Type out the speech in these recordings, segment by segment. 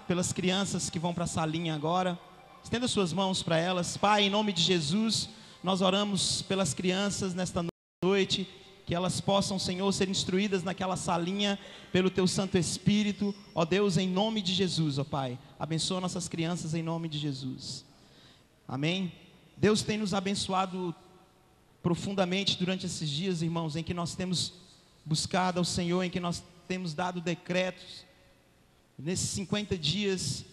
pelas crianças que vão para a salinha agora. Estenda suas mãos para elas. Pai, em nome de Jesus, nós oramos pelas crianças nesta noite, que elas possam, Senhor, ser instruídas naquela salinha pelo Teu Santo Espírito. Ó Deus, em nome de Jesus, ó Pai, abençoa nossas crianças em nome de Jesus. Amém? Deus tem nos abençoado profundamente durante esses dias, irmãos, em que nós temos buscado ao Senhor, em que nós temos dado decretos. Nesses 50 dias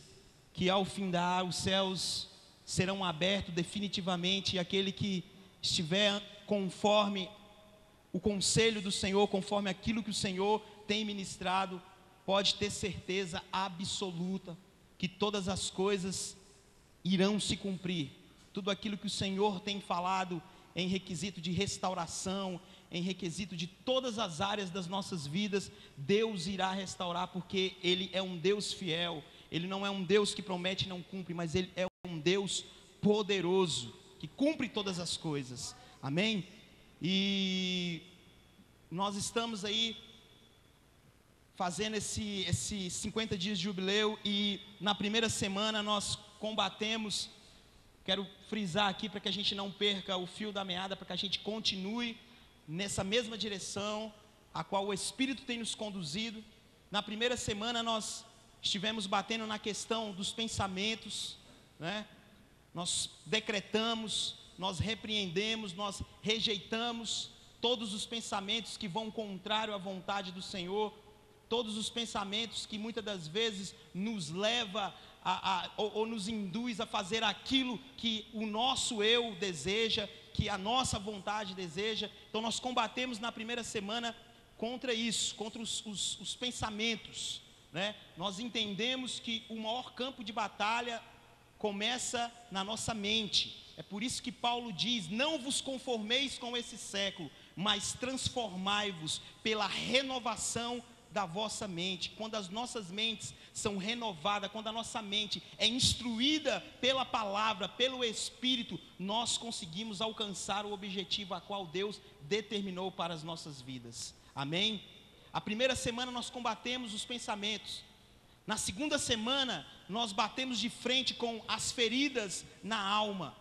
que ao findar os céus serão abertos definitivamente, e aquele que estiver conforme o conselho do Senhor, conforme aquilo que o Senhor tem ministrado, pode ter certeza absoluta que todas as coisas irão se cumprir. Tudo aquilo que o Senhor tem falado em requisito de restauração, em requisito de todas as áreas das nossas vidas, Deus irá restaurar, porque Ele é um Deus fiel. Ele não é um Deus que promete e não cumpre, mas Ele é um Deus poderoso, que cumpre todas as coisas. Amém? E nós estamos aí fazendo esses 50 dias de jubileu, e na primeira semana nós combatemos. Quero frisar aqui para que a gente não perca o fio da meada, para que a gente continue nessa mesma direção a qual o Espírito tem nos conduzido. Na primeira semana nós estivemos batendo na questão dos pensamentos, né? Nós decretamos, nós repreendemos, nós rejeitamos todos os pensamentos que vão contrário à vontade do Senhor, todos os pensamentos que muitas das vezes nos leva ou nos induz a fazer aquilo que o nosso eu deseja, que a nossa vontade deseja. Então nós combatemos na primeira semana contra isso, contra os pensamentos, né? Nós entendemos que o maior campo de batalha começa na nossa mente. É por isso que Paulo diz: não vos conformeis com esse século, mas transformai-vos pela renovação da vossa mente. Quando as nossas mentes são renovadas, quando a nossa mente é instruída pela palavra, pelo Espírito, nós conseguimos alcançar o objetivo a qual Deus determinou para as nossas vidas. Amém? A primeira semana nós combatemos os pensamentos. Na segunda semana nós batemos de frente com as feridas na alma.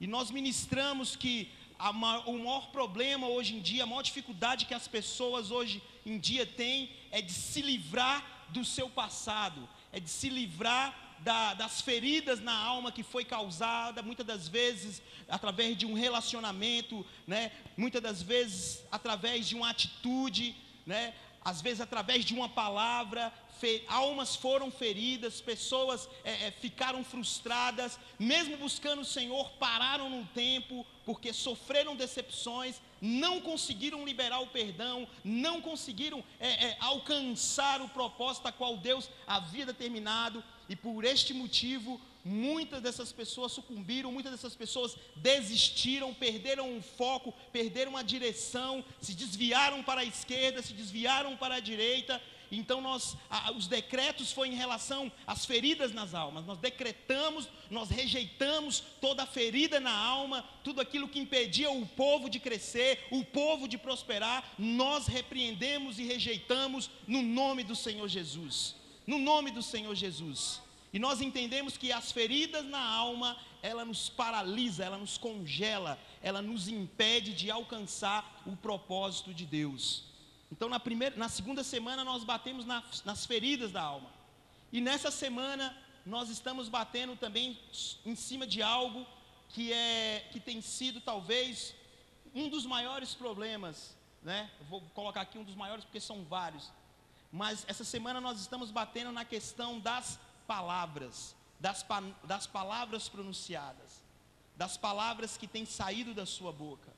E nós ministramos que o maior problema hoje em dia, a maior dificuldade que as pessoas hoje em dia têm, é de se livrar do seu passado, é de se livrar das feridas na alma que foi causada, muitas das vezes através de um relacionamento, né? Muitas das vezes através de uma atitude, né? Às vezes através de uma palavra. Almas foram feridas, pessoas ficaram frustradas, mesmo buscando o Senhor, pararam no tempo, porque sofreram decepções, não conseguiram liberar o perdão, não conseguiram alcançar o propósito a qual Deus havia determinado, e por este motivo, muitas dessas pessoas sucumbiram, muitas dessas pessoas desistiram, perderam o foco, perderam a direção, se desviaram para a esquerda, se desviaram para a direita. Então os decretos foram em relação às feridas nas almas. Nós decretamos, nós rejeitamos toda a ferida na alma, tudo aquilo que impedia o povo de crescer, o povo de prosperar, nós repreendemos e rejeitamos no nome do Senhor Jesus. No nome do Senhor Jesus. E nós entendemos que as feridas na alma, ela nos paralisa, ela nos congela, ela nos impede de alcançar o propósito de Deus. Então na segunda semana nós batemos nas feridas da alma. E nessa semana nós estamos batendo também em cima de algo que tem sido talvez um dos maiores problemas, né? Eu vou colocar aqui um dos maiores porque são vários. Mas essa semana nós estamos batendo na questão das palavras, das palavras pronunciadas, das palavras que têm saído da sua boca,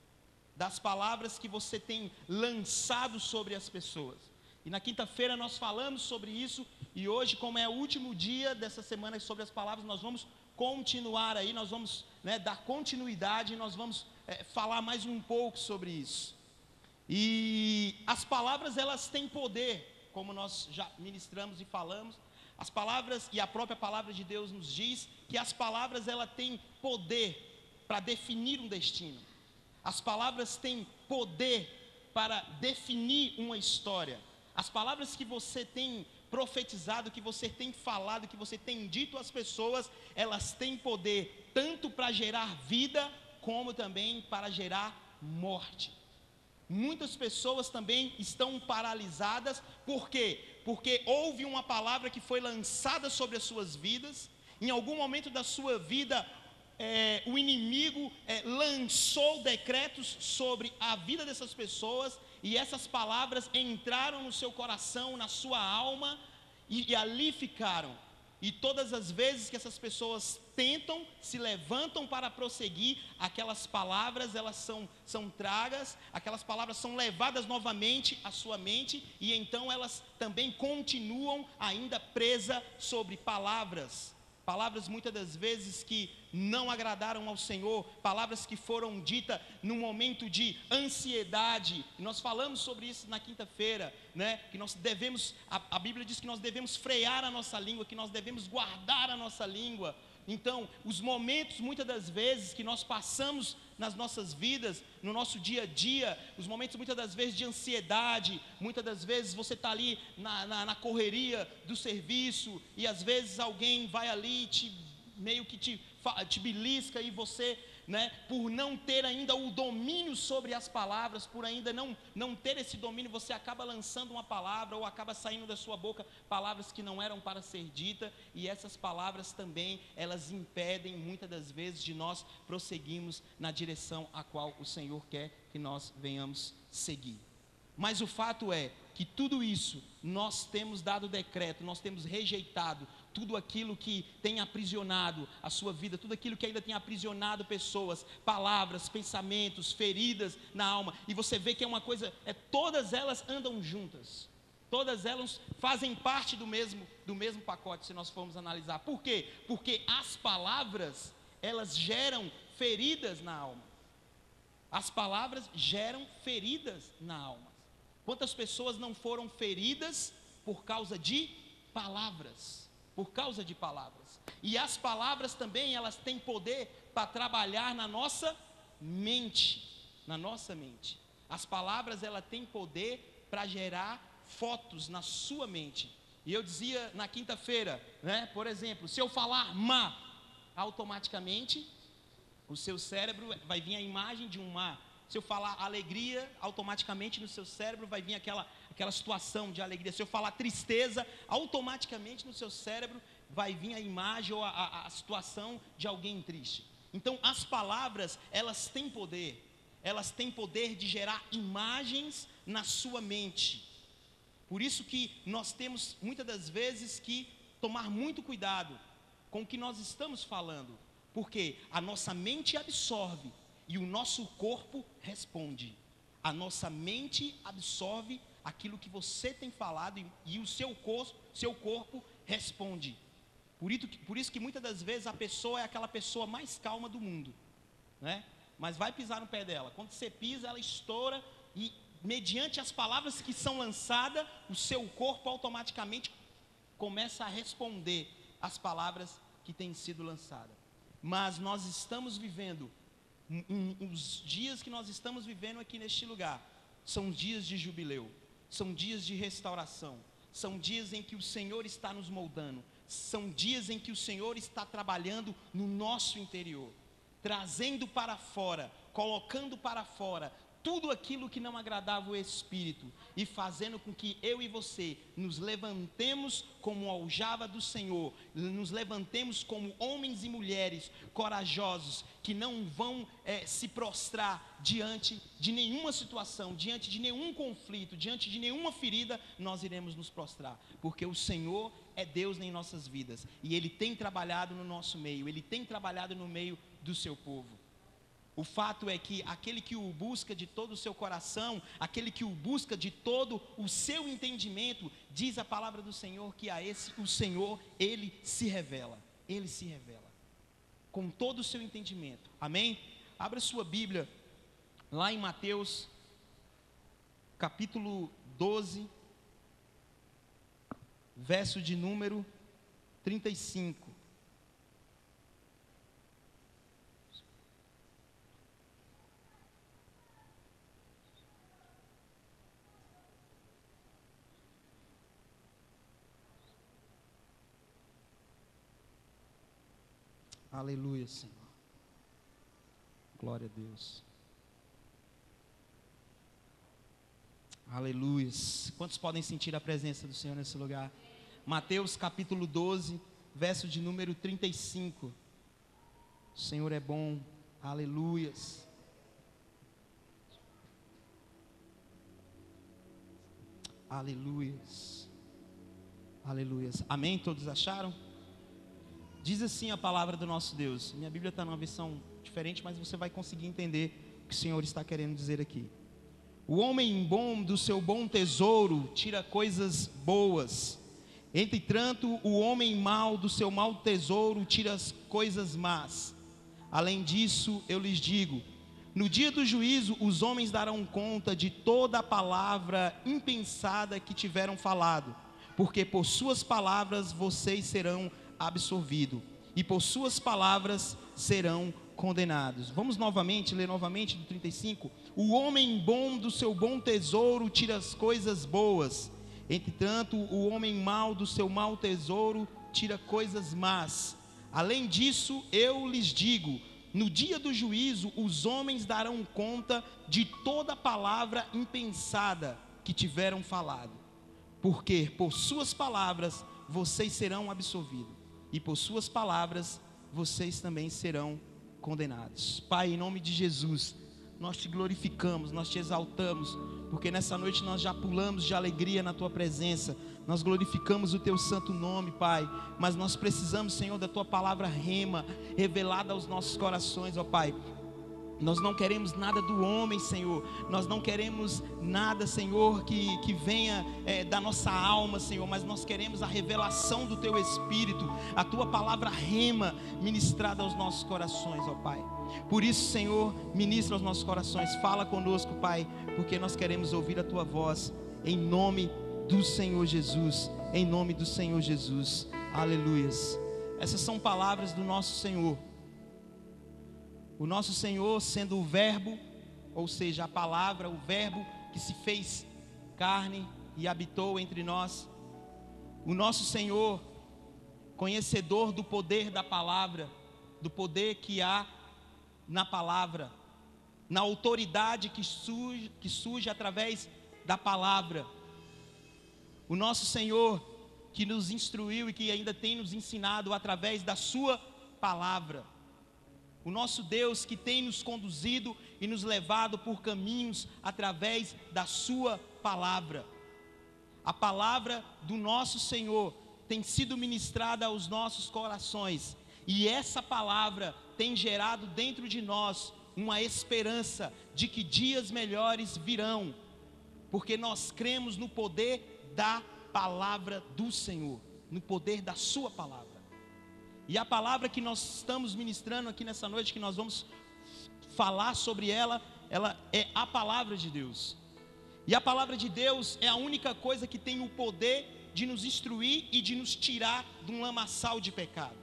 das palavras que você tem lançado sobre as pessoas. E na quinta-feira nós falamos sobre isso, e hoje, como é o último dia dessa semana sobre as palavras, nós vamos continuar aí, nós vamos dar continuidade, e nós vamos falar mais um pouco sobre isso. E as palavras, elas têm poder, como nós já ministramos e falamos. As palavras, e a própria palavra de Deus nos diz que as palavras, ela têm poder para definir um destino. As palavras têm poder para definir uma história. As palavras que você tem profetizado, que você tem falado, que você tem dito às pessoas, elas têm poder tanto para gerar vida, como também para gerar morte. Muitas pessoas também estão paralisadas, por quê? Porque houve uma palavra que foi lançada sobre as suas vidas, em algum momento da sua vida, o inimigo lançou decretos sobre a vida dessas pessoas, e essas palavras entraram no seu coração, na sua alma, e ali ficaram. E todas as vezes que essas pessoas tentam, se levantam para prosseguir, aquelas palavras elas são tragas, aquelas palavras são levadas novamente à sua mente, e então elas também continuam ainda presas sobre palavras muitas das vezes que não agradaram ao Senhor, palavras que foram ditas num momento de ansiedade. E nós falamos sobre isso na quinta-feira, né? Que nós devemos, a Bíblia diz que nós devemos frear a nossa língua, que nós devemos guardar a nossa língua. Então, os momentos, muitas das vezes, que nós passamos nas nossas vidas, no nosso dia a dia, os momentos, muitas das vezes, de ansiedade, muitas das vezes você está ali na correria do serviço, e às vezes alguém vai ali meio que te belisca, e você, né, por não ter ainda o domínio sobre as palavras, por ainda não ter esse domínio, você acaba lançando uma palavra, ou acaba saindo da sua boca palavras que não eram para ser dita, e essas palavras também, elas impedem muitas das vezes de nós prosseguirmos na direção a qual o Senhor quer que nós venhamos seguir. Mas o fato é que tudo isso, nós temos dado decreto, nós temos rejeitado tudo aquilo que tem aprisionado a sua vida, tudo aquilo que ainda tem aprisionado pessoas, palavras, pensamentos, feridas na alma. E você vê que é uma coisa, todas elas andam juntas, todas elas fazem parte do mesmo pacote, se nós formos analisar. Por quê? Porque as palavras, elas geram feridas na alma. As palavras geram feridas na alma. Quantas pessoas não foram feridas por causa de palavras? Por causa de palavras. E as palavras também, elas têm poder para trabalhar na nossa mente. Na nossa mente. As palavras, elas têm poder para gerar fotos na sua mente. E eu dizia na quinta-feira, né, por exemplo, se eu falar má, automaticamente o seu cérebro vai vir a imagem de um mar. Se eu falar alegria, automaticamente no seu cérebro vai vir aquela situação de alegria. Se eu falar tristeza, automaticamente no seu cérebro vai vir a imagem ou a situação de alguém triste. Então as palavras, elas têm poder. Elas têm poder de gerar imagens na sua mente. Por isso que nós temos muitas das vezes que tomar muito cuidado com o que nós estamos falando. Porque a nossa mente absorve e o nosso corpo responde. A nossa mente absorve aquilo que você tem falado e o seu corpo responde. Por isso que muitas das vezes a pessoa é aquela pessoa mais calma do mundo, né? Mas vai pisar no pé dela. Quando você pisa, ela estoura, e mediante as palavras que são lançadas, o seu corpo automaticamente começa a responder às palavras que têm sido lançadas. Mas nós estamos vivendo, os dias que nós estamos vivendo aqui neste lugar, são dias de jubileu, são dias de restauração, são dias em que o Senhor está nos moldando, são dias em que o Senhor está trabalhando no nosso interior, trazendo para fora, colocando para fora tudo aquilo que não agradava o Espírito, e fazendo com que eu e você nos levantemos como aljava do Senhor, nos levantemos como homens e mulheres corajosos, que não vão se prostrar diante de nenhuma situação, diante de nenhum conflito, diante de nenhuma ferida. Nós iremos nos prostrar, porque o Senhor é Deus em nossas vidas, e Ele tem trabalhado no nosso meio, Ele tem trabalhado no meio do seu povo. O fato é que aquele que o busca de todo o seu coração, aquele que o busca de todo o seu entendimento, diz a palavra do Senhor que a esse o Senhor, Ele se revela com todo o seu entendimento. Amém? Abra sua Bíblia lá em Mateus capítulo 12, verso de número 35. Aleluia, Senhor. Glória a Deus. Aleluia. Quantos podem sentir a presença do Senhor nesse lugar? Mateus capítulo 12, verso de número 35. O Senhor é bom. Aleluias. Aleluias. Aleluias. Amém? Todos acharam? Diz assim a palavra do nosso Deus. Minha Bíblia está numa versão diferente, mas você vai conseguir entender o que o Senhor está querendo dizer aqui. O homem bom do seu bom tesouro tira coisas boas. Entretanto, o homem mau do seu mau tesouro tira as coisas más. Além disso, eu lhes digo: no dia do juízo, os homens darão conta de toda a palavra impensada que tiveram falado, porque por suas palavras vocês serão absolvidos, e por suas palavras serão condenados. Vamos novamente, ler novamente do 35. O homem bom do seu bom tesouro tira as coisas boas. Entretanto, o homem mau do seu mau tesouro tira coisas más. Além disso, eu lhes digo: no dia do juízo, os homens darão conta de toda palavra impensada que tiveram falado, porque por suas palavras vocês serão absolvidos, e por suas palavras vocês também serão condenados. Pai, em nome de Jesus, nós te glorificamos, nós te exaltamos, porque nessa noite nós já pulamos de alegria na tua presença. Nós glorificamos o teu santo nome, Pai, mas nós precisamos, Senhor, da tua palavra rema, revelada aos nossos corações, ó Pai. Nós não queremos nada do homem, Senhor. Nós não queremos nada, Senhor, que venha da nossa alma, Senhor. Mas nós queremos a revelação do Teu Espírito, a Tua palavra rema ministrada aos nossos corações, ó Pai. Por isso, Senhor, ministra aos nossos corações. Fala conosco, Pai, porque nós queremos ouvir a Tua voz. Em nome do Senhor Jesus. Em nome do Senhor Jesus. Aleluias. Essas são palavras do nosso Senhor. O nosso Senhor sendo o verbo, ou seja, a palavra, o verbo que se fez carne e habitou entre nós. O nosso Senhor, conhecedor do poder da palavra, do poder que há na palavra, na autoridade que surge através da palavra. O nosso Senhor que nos instruiu e que ainda tem nos ensinado através da sua palavra. O nosso Deus que tem nos conduzido e nos levado por caminhos através da sua palavra. A palavra do nosso Senhor tem sido ministrada aos nossos corações. E essa palavra tem gerado dentro de nós uma esperança de que dias melhores virão. Porque nós cremos no poder da palavra do Senhor, no poder da sua palavra. E a palavra que nós estamos ministrando aqui nessa noite, que nós vamos falar sobre ela é a palavra de Deus. E a palavra de Deus é a única coisa que tem o poder de nos instruir e de nos tirar de um lamaçal de pecado.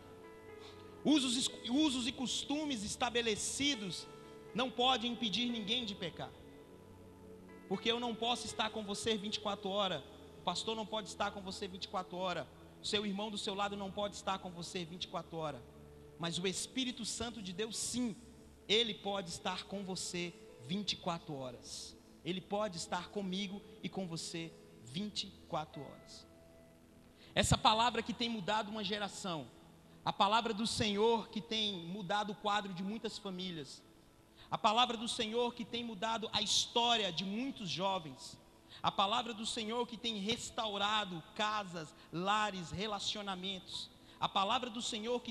Usos e costumes estabelecidos não podem impedir ninguém de pecar. Porque eu não posso estar com você 24 horas, o pastor não pode estar com você 24 horas, seu irmão do seu lado não pode estar com você 24 horas. Mas o Espírito Santo de Deus, sim, ele pode estar com você 24 horas. Ele pode estar comigo e com você 24 horas. Essa palavra que tem mudado uma geração, a palavra do Senhor que tem mudado o quadro de muitas famílias, a palavra do Senhor que tem mudado a história de muitos jovens, a palavra do Senhor que tem restaurado casas, lares, relacionamentos. A palavra do Senhor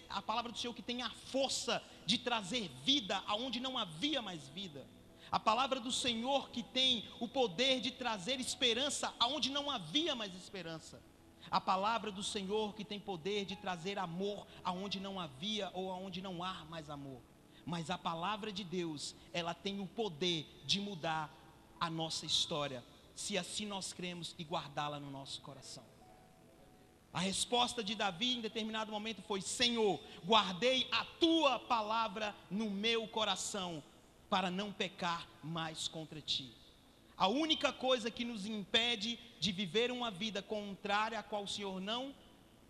a palavra do Senhor que tem a força de trazer vida aonde não havia mais vida. A palavra do Senhor que tem o poder de trazer esperança aonde não havia mais esperança. A palavra do Senhor que tem poder de trazer amor aonde não havia ou aonde não há mais amor. Mas a palavra de Deus, ela tem o poder de mudar a nossa história, se assim nós cremos e guardá-la no nosso coração. A resposta de Davi em determinado momento foi: Senhor, guardei a tua palavra no meu coração, para não pecar mais contra ti. A única coisa que nos impede de viver uma vida contrária a qual o Senhor não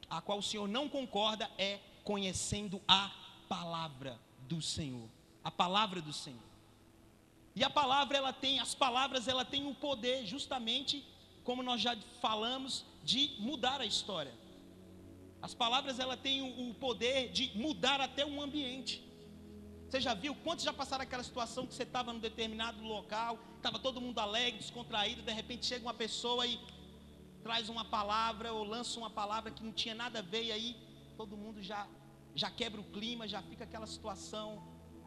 a qual o Senhor não concorda é conhecendo a palavra do Senhor. A palavra do Senhor. E a palavra, as palavras, ela tem o poder, justamente, como nós já falamos, de mudar a história. As palavras, ela tem o poder de mudar até um ambiente. Você já viu quantos já passaram aquela situação que você estava num determinado local, estava todo mundo alegre, descontraído, de repente chega uma pessoa e traz uma palavra ou lança uma palavra que não tinha nada a ver, e aí todo mundo já quebra o clima, já fica aquela situação,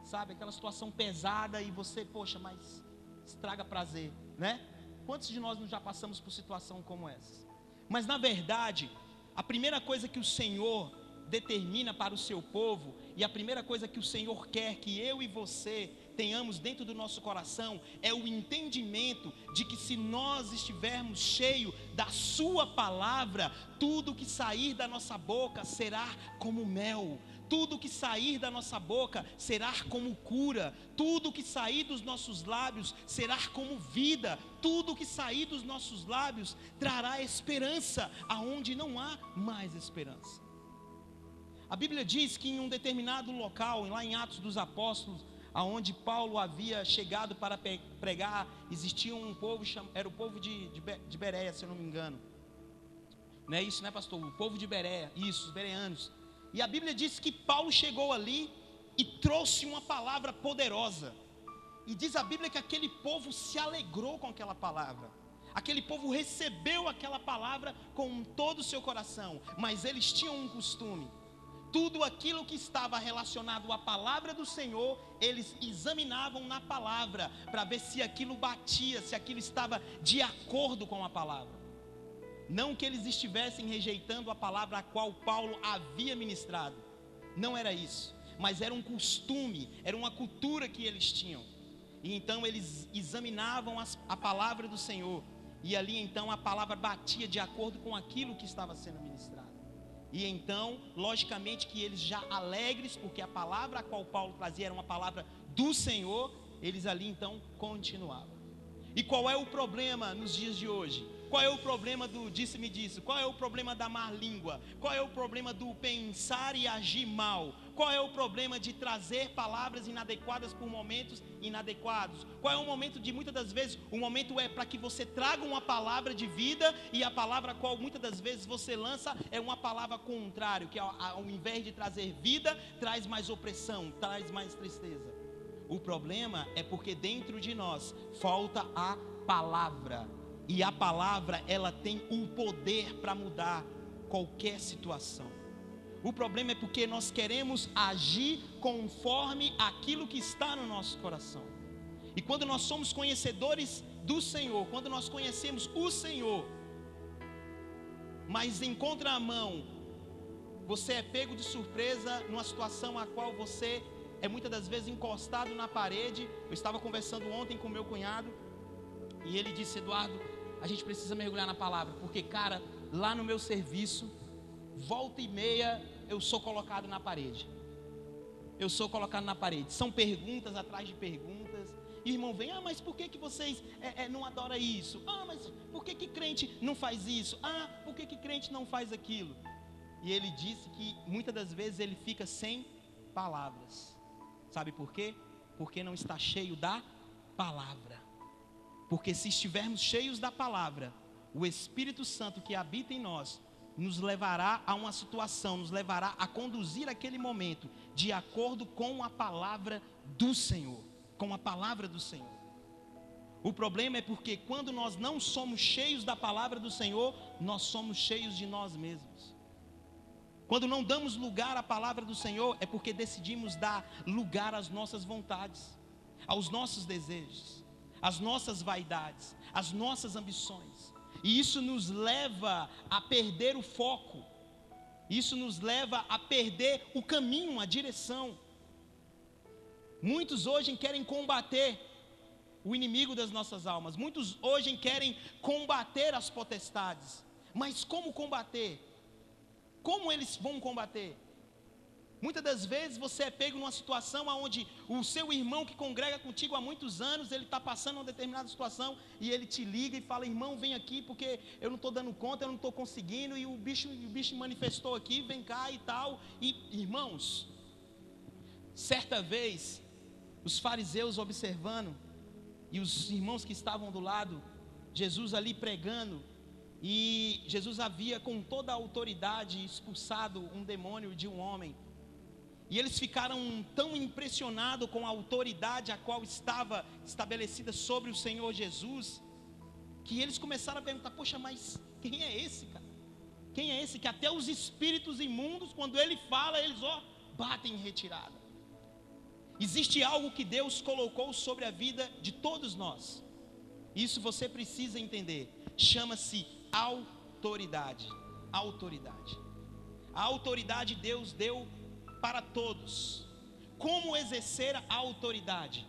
sabe, aquela situação pesada, e você, poxa, mas estraga prazer, né? Quantos de nós não já passamos por situação como essa? Mas na verdade, a primeira coisa que o Senhor determina para o seu povo, e a primeira coisa que o Senhor quer que eu e você tenhamos dentro do nosso coração, é o entendimento de que se nós estivermos cheios da sua palavra, tudo que sair da nossa boca será como mel, tudo que sair da nossa boca será como cura, tudo que sair dos nossos lábios será como vida, tudo que sair dos nossos lábios trará esperança aonde não há mais esperança. A Bíblia diz que em um determinado local, lá em Atos dos Apóstolos, aonde Paulo havia chegado para pregar, existia um povo, era o povo de Bereia, se eu não me engano. Não é isso, né, pastor? O povo de Bereia, isso, os bereanos. E a Bíblia diz que Paulo chegou ali e trouxe uma palavra poderosa. E diz a Bíblia que aquele povo se alegrou com aquela palavra. Aquele povo recebeu aquela palavra com todo o seu coração. Mas eles tinham um costume. Tudo aquilo que estava relacionado à palavra do Senhor, eles examinavam na palavra, para ver se aquilo batia, se aquilo estava de acordo com a palavra. Não que eles estivessem rejeitando a palavra a qual Paulo havia ministrado, não era isso, mas era um costume, era uma cultura que eles tinham. E então eles examinavam a palavra do Senhor, e ali então a palavra batia de acordo com aquilo que estava sendo ministrado. E então, logicamente que eles já alegres, porque a palavra a qual Paulo trazia era uma palavra do Senhor, eles ali então continuavam. E qual é o problema nos dias de hoje? Qual é o problema do disse-me disse? Qual é o problema da má língua? Qual é o problema do pensar e agir mal? Qual é o problema de trazer palavras inadequadas por momentos inadequados? Qual é o momento de, muitas das vezes, o momento é para que você traga uma palavra de vida, e a palavra a qual muitas das vezes você lança é uma palavra contrária, que ao invés de trazer vida, traz mais opressão, traz mais tristeza. O problema é porque dentro de nós falta a palavra. E a palavra, ela tem um poder para mudar qualquer situação. O problema é porque nós queremos agir conforme aquilo que está no nosso coração. E quando nós somos conhecedores do Senhor, quando nós conhecemos o Senhor, mas em contramão, você é pego de surpresa numa situação a qual você é muitas das vezes encostado na parede. Eu estava conversando ontem com meu cunhado, e ele disse: Eduardo, a gente precisa mergulhar na palavra, porque, cara, lá no meu serviço, volta e meia, eu sou colocado na parede. Eu sou colocado na parede. São perguntas atrás de perguntas. E o irmão vem: mas por que vocês não adoram isso? Mas por que crente não faz isso? Por que crente não faz aquilo? E ele disse que muitas das vezes ele fica sem palavras. Sabe por quê? Porque não está cheio da palavra. Porque se estivermos cheios da palavra, o Espírito Santo que habita em nós nos levará a uma situação, nos levará a conduzir aquele momento de acordo com a palavra do Senhor, com a palavra do Senhor. O problema é porque quando nós não somos cheios da palavra do Senhor, nós somos cheios de nós mesmos. Quando não damos lugar à palavra do Senhor, é porque decidimos dar lugar às nossas vontades, aos nossos desejos, as nossas vaidades, as nossas ambições. E isso nos leva a perder o foco. Isso nos leva a perder o caminho, a direção. Muitos hoje querem combater o inimigo das nossas almas. Muitos hoje querem combater as potestades. Mas como combater? Como eles vão combater? Muitas das vezes você é pego numa situação onde o seu irmão que congrega contigo há muitos anos, ele está passando uma determinada situação e ele te liga e fala: irmão, vem aqui porque eu não estou dando conta, eu não estou conseguindo, e o bicho manifestou aqui, vem cá e tal. E irmãos, certa vez, os fariseus observando, e os irmãos que estavam do lado, Jesus ali pregando, e Jesus havia com toda a autoridade expulsado um demônio de um homem. E eles ficaram tão impressionados com a autoridade a qual estava estabelecida sobre o Senhor Jesus, que eles começaram a perguntar: poxa, mas quem é esse, cara? Quem é esse que até os espíritos imundos, quando ele fala, eles batem em retirada? Existe algo que Deus colocou sobre a vida de todos nós. Isso você precisa entender. Chama-se autoridade. Autoridade. A autoridade Deus deu para todos. Como exercer a autoridade?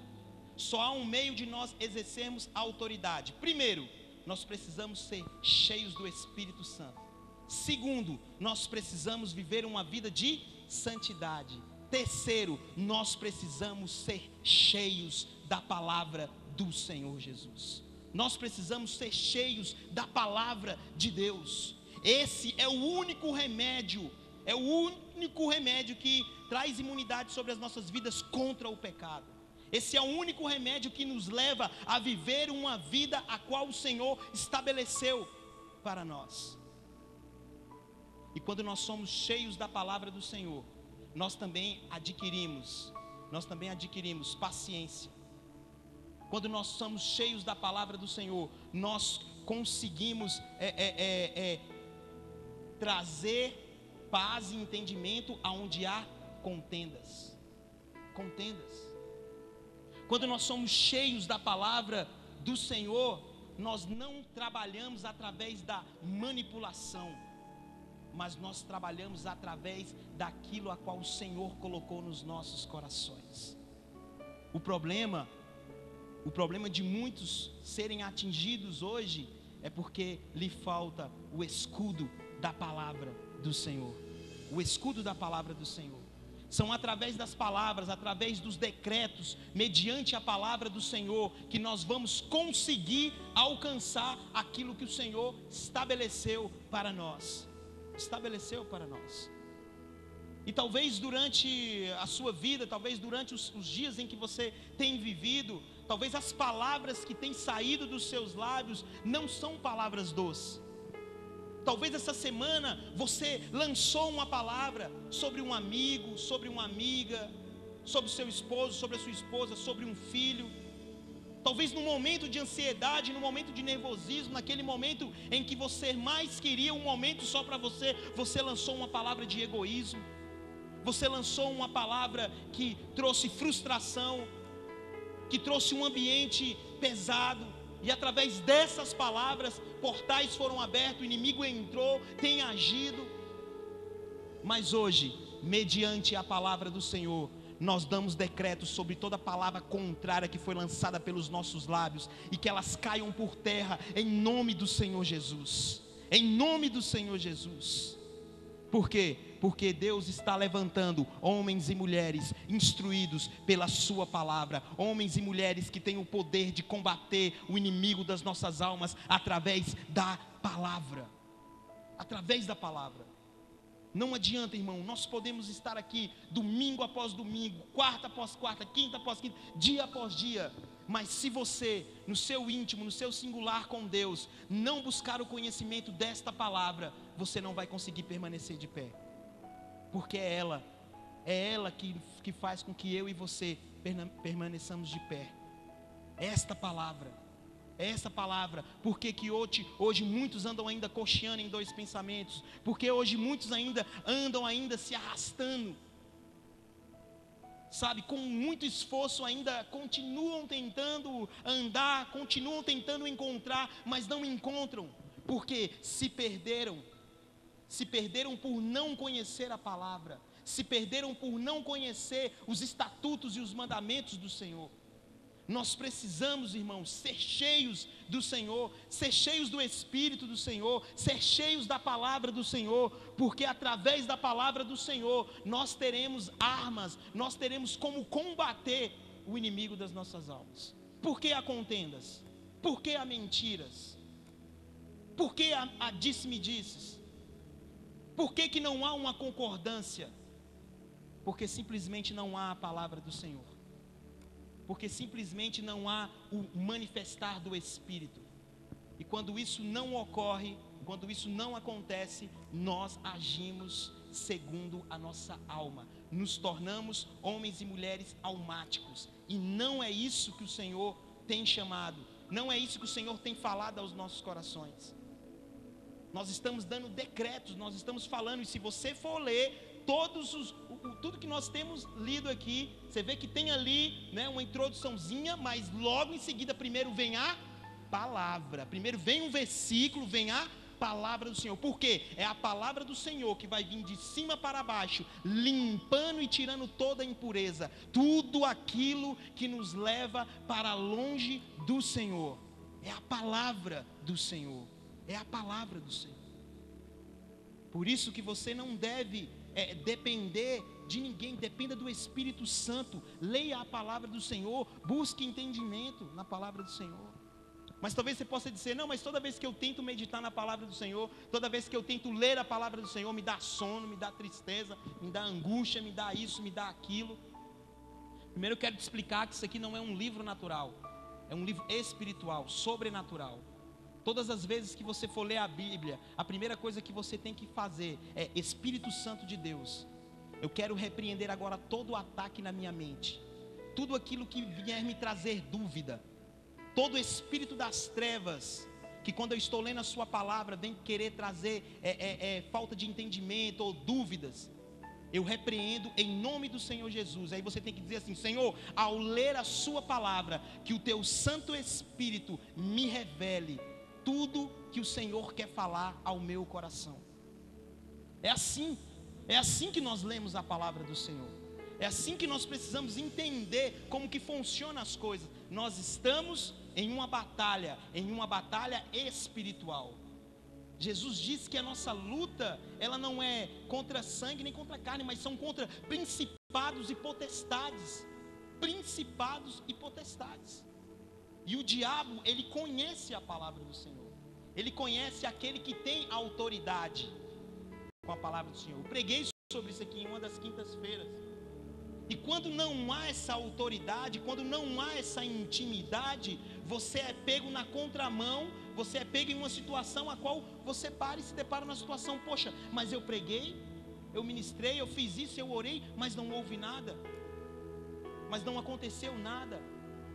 Só há um meio de nós exercermos a autoridade. Primeiro, nós precisamos ser cheios do Espírito Santo. Segundo, nós precisamos viver uma vida de santidade. Terceiro, nós precisamos ser cheios da palavra do Senhor Jesus. Nós precisamos ser cheios da palavra de Deus. Esse é o único remédio. É o único remédio que traz imunidade sobre as nossas vidas contra o pecado. Esse é o único remédio que nos leva a viver uma vida a qual o Senhor estabeleceu para nós. E quando nós somos cheios da palavra do Senhor, nós também adquirimos paciência. Quando nós somos cheios da palavra do Senhor, nós conseguimos trazer paz e entendimento aonde há contendas. Quando nós somos cheios da palavra do Senhor, nós não trabalhamos através da manipulação, mas nós trabalhamos através daquilo a qual o Senhor colocou nos nossos corações. O problema de muitos serem atingidos hoje é porque lhe falta o escudo da palavra do Senhor. O escudo da palavra do Senhor. São através das palavras, através dos decretos, mediante a palavra do Senhor, que nós vamos conseguir alcançar aquilo que o Senhor estabeleceu para nós. E talvez durante a sua vida, talvez durante os dias em que você tem vivido, talvez as palavras que têm saído dos seus lábios não são palavras doces. Talvez essa semana você lançou uma palavra sobre um amigo, sobre uma amiga, sobre o seu esposo, sobre a sua esposa, sobre um filho. Talvez no momento de ansiedade, no momento de nervosismo, naquele momento em que você mais queria um momento só para você, você lançou uma palavra de egoísmo. Você lançou uma palavra que trouxe frustração, que trouxe um ambiente pesado. E através dessas palavras, portais foram abertos, o inimigo entrou, tem agido. Mas hoje, mediante a palavra do Senhor, nós damos decretos sobre toda palavra contrária que foi lançada pelos nossos lábios, e que elas caiam por terra, em nome do Senhor Jesus. Em nome do Senhor Jesus. Por quê? Porque Deus está levantando homens e mulheres instruídos pela sua palavra, homens e mulheres que têm o poder de combater o inimigo das nossas almas através da palavra. Através da palavra. Não adianta, irmão, nós podemos estar aqui domingo após domingo, quarta após quarta, quinta após quinta, dia após dia, mas se você, no seu íntimo, no seu singular com Deus, não buscar o conhecimento desta palavra, você não vai conseguir permanecer de pé. Porque é ela que faz com que eu e você permaneçamos de pé. Esta palavra. Por que hoje muitos andam ainda cocheando em dois pensamentos? Porque hoje muitos ainda andam se arrastando, sabe, com muito esforço ainda continuam tentando andar, continuam tentando encontrar, mas não encontram, porque se perderam por não conhecer a palavra, se perderam por não conhecer os estatutos e os mandamentos do Senhor. Nós precisamos, irmãos, ser cheios do Senhor, ser cheios do Espírito do Senhor, ser cheios da palavra do Senhor, porque através da palavra do Senhor nós teremos armas, nós teremos como combater o inimigo das nossas almas. Por que há contendas? Por que há mentiras? Por que há disse-me-disses? Por que não há uma concordância? Porque simplesmente não há a palavra do Senhor. Porque simplesmente não há o manifestar do Espírito. E quando isso não ocorre, quando isso não acontece, nós agimos segundo a nossa alma. Nos tornamos homens e mulheres almáticos. E não é isso que o Senhor tem chamado. Não é isso que o Senhor tem falado aos nossos corações. Nós estamos dando decretos, nós estamos falando, e se você for ler tudo que nós temos lido aqui, você vê que tem ali, né, uma introduçãozinha, mas logo em seguida, primeiro vem a palavra, primeiro vem um versículo, vem a palavra do Senhor. Por quê? É a palavra do Senhor que vai vir de cima para baixo, limpando e tirando toda a impureza, tudo aquilo que nos leva para longe do Senhor. É a palavra do Senhor. É a palavra do Senhor. Por isso que você não deve depender de ninguém, dependa do Espírito Santo. Leia a palavra do Senhor, busque entendimento na palavra do Senhor. Mas talvez você possa dizer: não, mas toda vez que eu tento meditar na palavra do Senhor, toda vez que eu tento ler a palavra do Senhor, me dá sono, me dá tristeza, me dá angústia, me dá isso, me dá aquilo. Primeiro eu quero te explicar que isso aqui não é um livro natural, é um livro espiritual, sobrenatural. Todas as vezes que você for ler a Bíblia, a primeira coisa que você tem que fazer é: Espírito Santo de Deus, eu quero repreender agora todo o ataque na minha mente, tudo aquilo que vier me trazer dúvida, todo espírito das trevas, que quando eu estou lendo a sua palavra, vem querer trazer falta de entendimento ou dúvidas, eu repreendo em nome do Senhor Jesus. Aí você tem que dizer assim: Senhor, ao ler a sua palavra, que o teu Santo Espírito me revele tudo que o Senhor quer falar ao meu coração. É assim que nós lemos a palavra do Senhor. É assim que nós precisamos entender como que funcionam as coisas. Nós estamos em uma batalha espiritual. Jesus disse que a nossa luta, ela não é contra sangue nem contra carne, mas são contra principados e potestades. Principados e potestades. E o diabo, ele conhece a palavra do Senhor. Ele conhece aquele que tem autoridade com a palavra do Senhor. Eu preguei sobre isso aqui em uma das quintas-feiras. E quando não há essa autoridade, quando não há essa intimidade, você é pego na contramão, você é pego em uma situação a qual você para e se depara na situação: poxa, mas eu preguei, eu ministrei, eu fiz isso, eu orei, mas não houve nada, mas não aconteceu nada.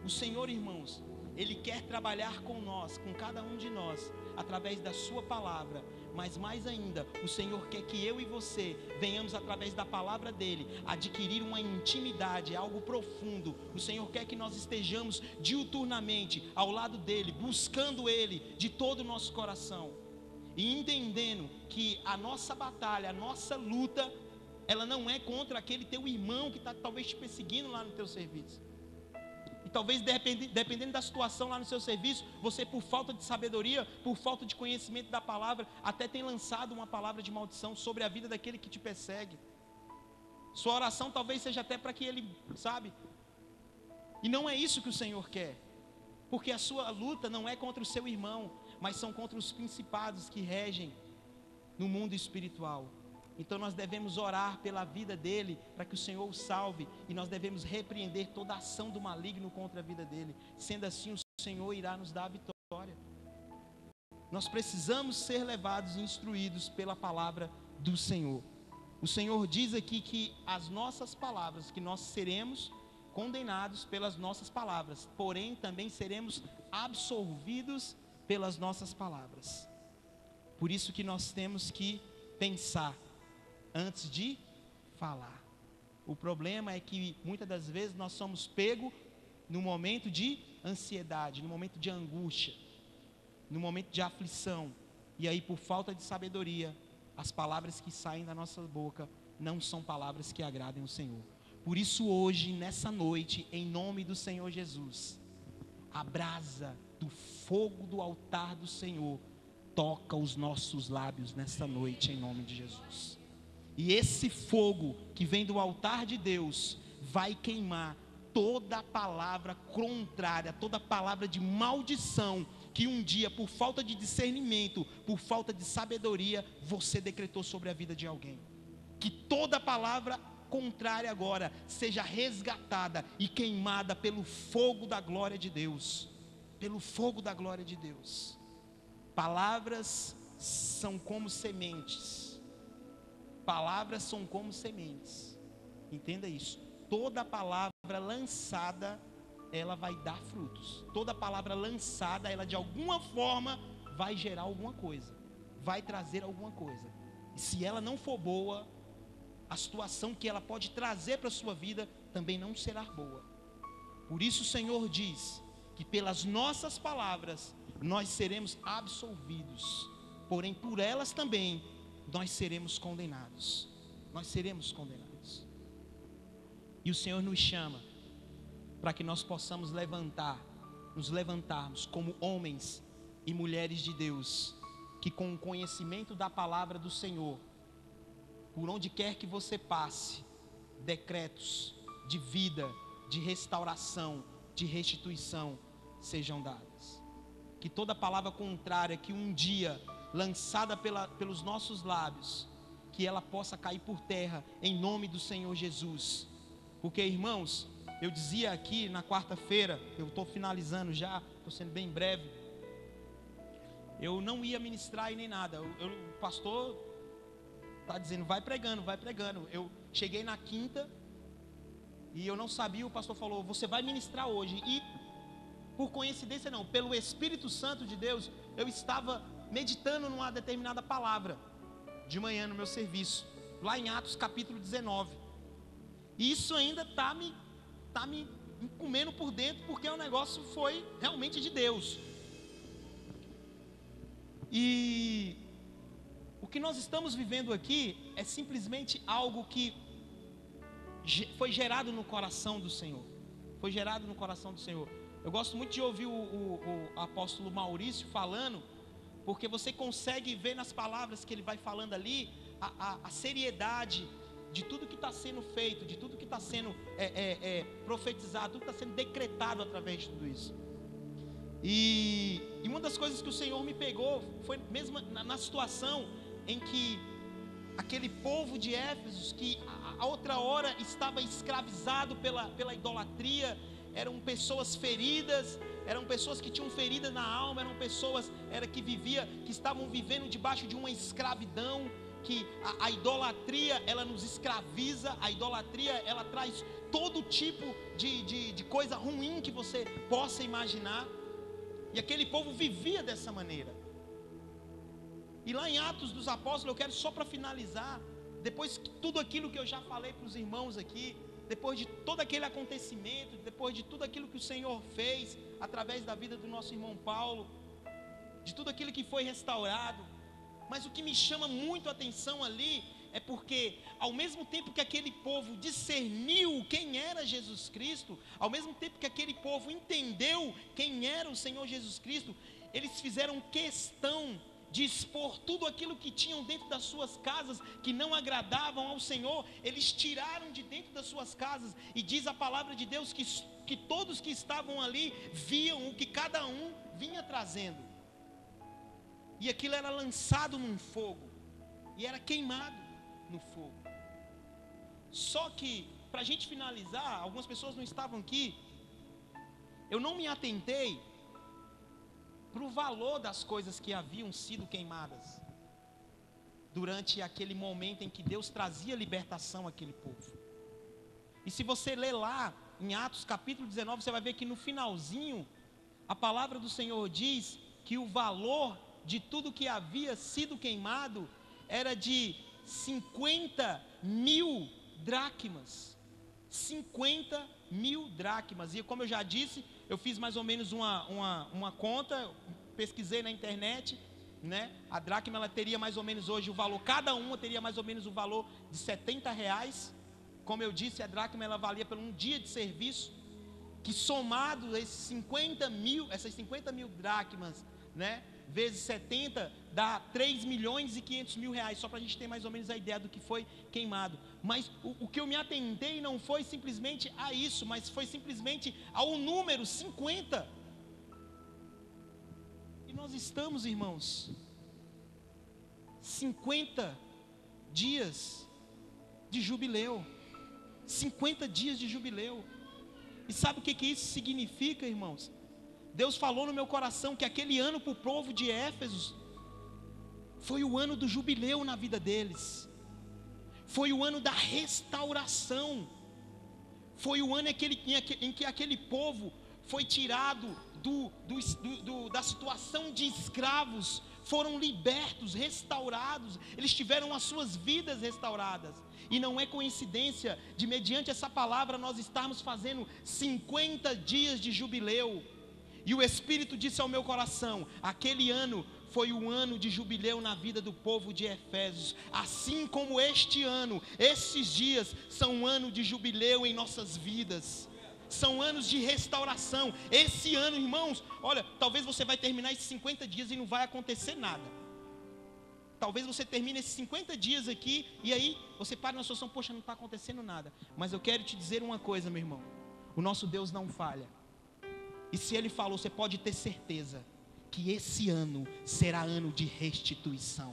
O Senhor, irmãos, Ele quer trabalhar com nós, com cada um de nós, através da sua palavra. Mas mais ainda, o Senhor quer que eu e você venhamos, através da palavra dEle, adquirir uma intimidade, algo profundo. O Senhor quer que nós estejamos diuturnamente ao lado dEle, buscando Ele de todo o nosso coração, e entendendo que a nossa batalha, a nossa luta, ela não é contra aquele teu irmão que está talvez te perseguindo lá no teu serviço. E talvez dependendo da situação lá no seu serviço, você, por falta de sabedoria, por falta de conhecimento da palavra, até tem lançado uma palavra de maldição sobre a vida daquele que te persegue. Sua oração talvez seja até para que ele, sabe? E não é isso que o Senhor quer. Porque a sua luta não é contra o seu irmão, mas são contra os principados que regem no mundo espiritual. Então nós devemos orar pela vida dele, para que o Senhor o salve, e nós devemos repreender toda a ação do maligno contra a vida dele. Sendo assim, o Senhor irá nos dar a vitória. Nós precisamos ser levados e instruídos pela palavra do Senhor. O Senhor diz aqui que as nossas palavras, que nós seremos condenados pelas nossas palavras, porém também seremos absorvidos pelas nossas palavras. Por isso que nós temos que pensar antes de falar. O problema é que muitas das vezes nós somos pegos no momento de ansiedade, no momento de angústia, no momento de aflição, e aí, por falta de sabedoria, as palavras que saem da nossa boca não são palavras que agradem o Senhor. Por isso hoje, nessa noite, em nome do Senhor Jesus, a brasa do fogo do altar do Senhor toca os nossos lábios nessa noite, em nome de Jesus. E esse fogo que vem do altar de Deus vai queimar toda palavra contrária, toda palavra de maldição que um dia, por falta de discernimento, por falta de sabedoria, você decretou sobre a vida de alguém. Que toda palavra contrária agora seja resgatada e queimada pelo fogo da glória de Deus. Pelo fogo da glória de Deus. Palavras são como sementes. Palavras são como sementes. Entenda isso. Toda palavra lançada, ela vai dar frutos. Toda palavra lançada, ela de alguma forma vai gerar alguma coisa, vai trazer alguma coisa. E se ela não for boa, a situação que ela pode trazer para a sua vida também não será boa. Por isso o Senhor diz que pelas nossas palavras nós seremos absolvidos, porém por elas também nós seremos condenados. Nós seremos condenados. E o Senhor nos chama para que nós possamos nos levantarmos como homens e mulheres de Deus, que com o conhecimento da palavra do Senhor, por onde quer que você passe, decretos de vida, de restauração, de restituição sejam dadas. Que toda palavra contrária que um dia lançada pelos nossos lábios, que ela possa cair por terra em nome do Senhor Jesus. Porque, irmãos, eu dizia aqui na quarta-feira, eu estou finalizando já, estou sendo bem breve, eu não ia ministrar e nem nada, o pastor está dizendo, vai pregando. Eu cheguei na quinta e eu não sabia, o pastor falou, você vai ministrar hoje. E por coincidência não, pelo Espírito Santo de Deus, eu estava meditando numa determinada palavra de manhã no meu serviço, lá em Atos capítulo 19. E isso ainda está me comendo por dentro, porque o negócio foi realmente de Deus. E o que nós estamos vivendo aqui é simplesmente algo que foi gerado no coração do Senhor. Foi gerado no coração do Senhor. Eu gosto muito de ouvir o apóstolo Maurício falando, porque você consegue ver nas palavras que ele vai falando ali a seriedade de tudo que está sendo feito, de tudo que está sendo profetizado, tudo que está sendo decretado através de tudo isso. E uma das coisas que o Senhor me pegou foi mesmo na situação em que aquele povo de Éfeso, que a outra hora estava escravizado pela idolatria, eram pessoas feridas, eram pessoas que tinham ferida na alma, eram pessoas que estavam vivendo debaixo de uma escravidão, que a idolatria ela nos escraviza, a idolatria ela traz todo tipo de coisa ruim que você possa imaginar, e aquele povo vivia dessa maneira. E lá em Atos dos Apóstolos, eu quero só para finalizar, depois de tudo aquilo que eu já falei para os irmãos aqui, depois de todo aquele acontecimento, depois de tudo aquilo que o Senhor fez através da vida do nosso irmão Paulo, de tudo aquilo que foi restaurado, mas o que me chama muito a atenção ali é porque ao mesmo tempo que aquele povo discerniu quem era Jesus Cristo, ao mesmo tempo que aquele povo entendeu quem era o Senhor Jesus Cristo, eles fizeram questão de expor tudo aquilo que tinham dentro das suas casas que não agradavam ao Senhor. Eles tiraram de dentro das suas casas, e diz a palavra de Deus que todos que estavam ali viam o que cada um vinha trazendo, e aquilo era lançado num fogo e era queimado no fogo. Só que, para a gente finalizar, algumas pessoas não estavam aqui, eu não me atentei para o valor das coisas que haviam sido queimadas durante aquele momento em que Deus trazia libertação àquele povo. E se você ler lá em Atos capítulo 19, você vai ver que no finalzinho a palavra do Senhor diz que o valor de tudo que havia sido queimado era de 50.000 dracmas. 50.000 dracmas. E como eu já disse, eu fiz mais ou menos uma conta, pesquisei na internet, né? A dracma ela teria mais ou menos hoje o valor, cada uma teria mais ou menos o valor de R$70. Como eu disse, a dracma ela valia por um dia de serviço, que somado essas 50 mil dracmas, né, vezes 70, dá 3 milhões e 500 mil reais, só para a gente ter mais ou menos a ideia do que foi queimado. Mas o que eu me atentei não foi simplesmente a isso, mas foi simplesmente ao número 50. E nós estamos, irmãos, 50 dias de jubileu, 50 dias de jubileu. E sabe o que isso significa, irmãos? Deus falou no meu coração que aquele ano para o povo de Éfeso foi o ano do jubileu na vida deles, foi o ano da restauração, foi o ano em que aquele povo foi tirado da situação de escravos, foram libertos, restaurados, eles tiveram as suas vidas restauradas. E não é coincidência de, mediante essa palavra, nós estarmos fazendo 50 dias de jubileu. E o Espírito disse ao meu coração: aquele ano foi o ano de jubileu na vida do povo de Efésios, assim como este ano, esses dias são um ano de jubileu em nossas vidas, são anos de restauração. Esse ano, irmãos, olha, talvez você vai terminar esses 50 dias e não vai acontecer nada. Talvez você termine esses 50 dias aqui e aí você pare na situação: poxa, não está acontecendo nada. Mas eu quero te dizer uma coisa, meu irmão: o nosso Deus não falha. E se Ele falou, você pode ter certeza que esse ano será ano de restituição.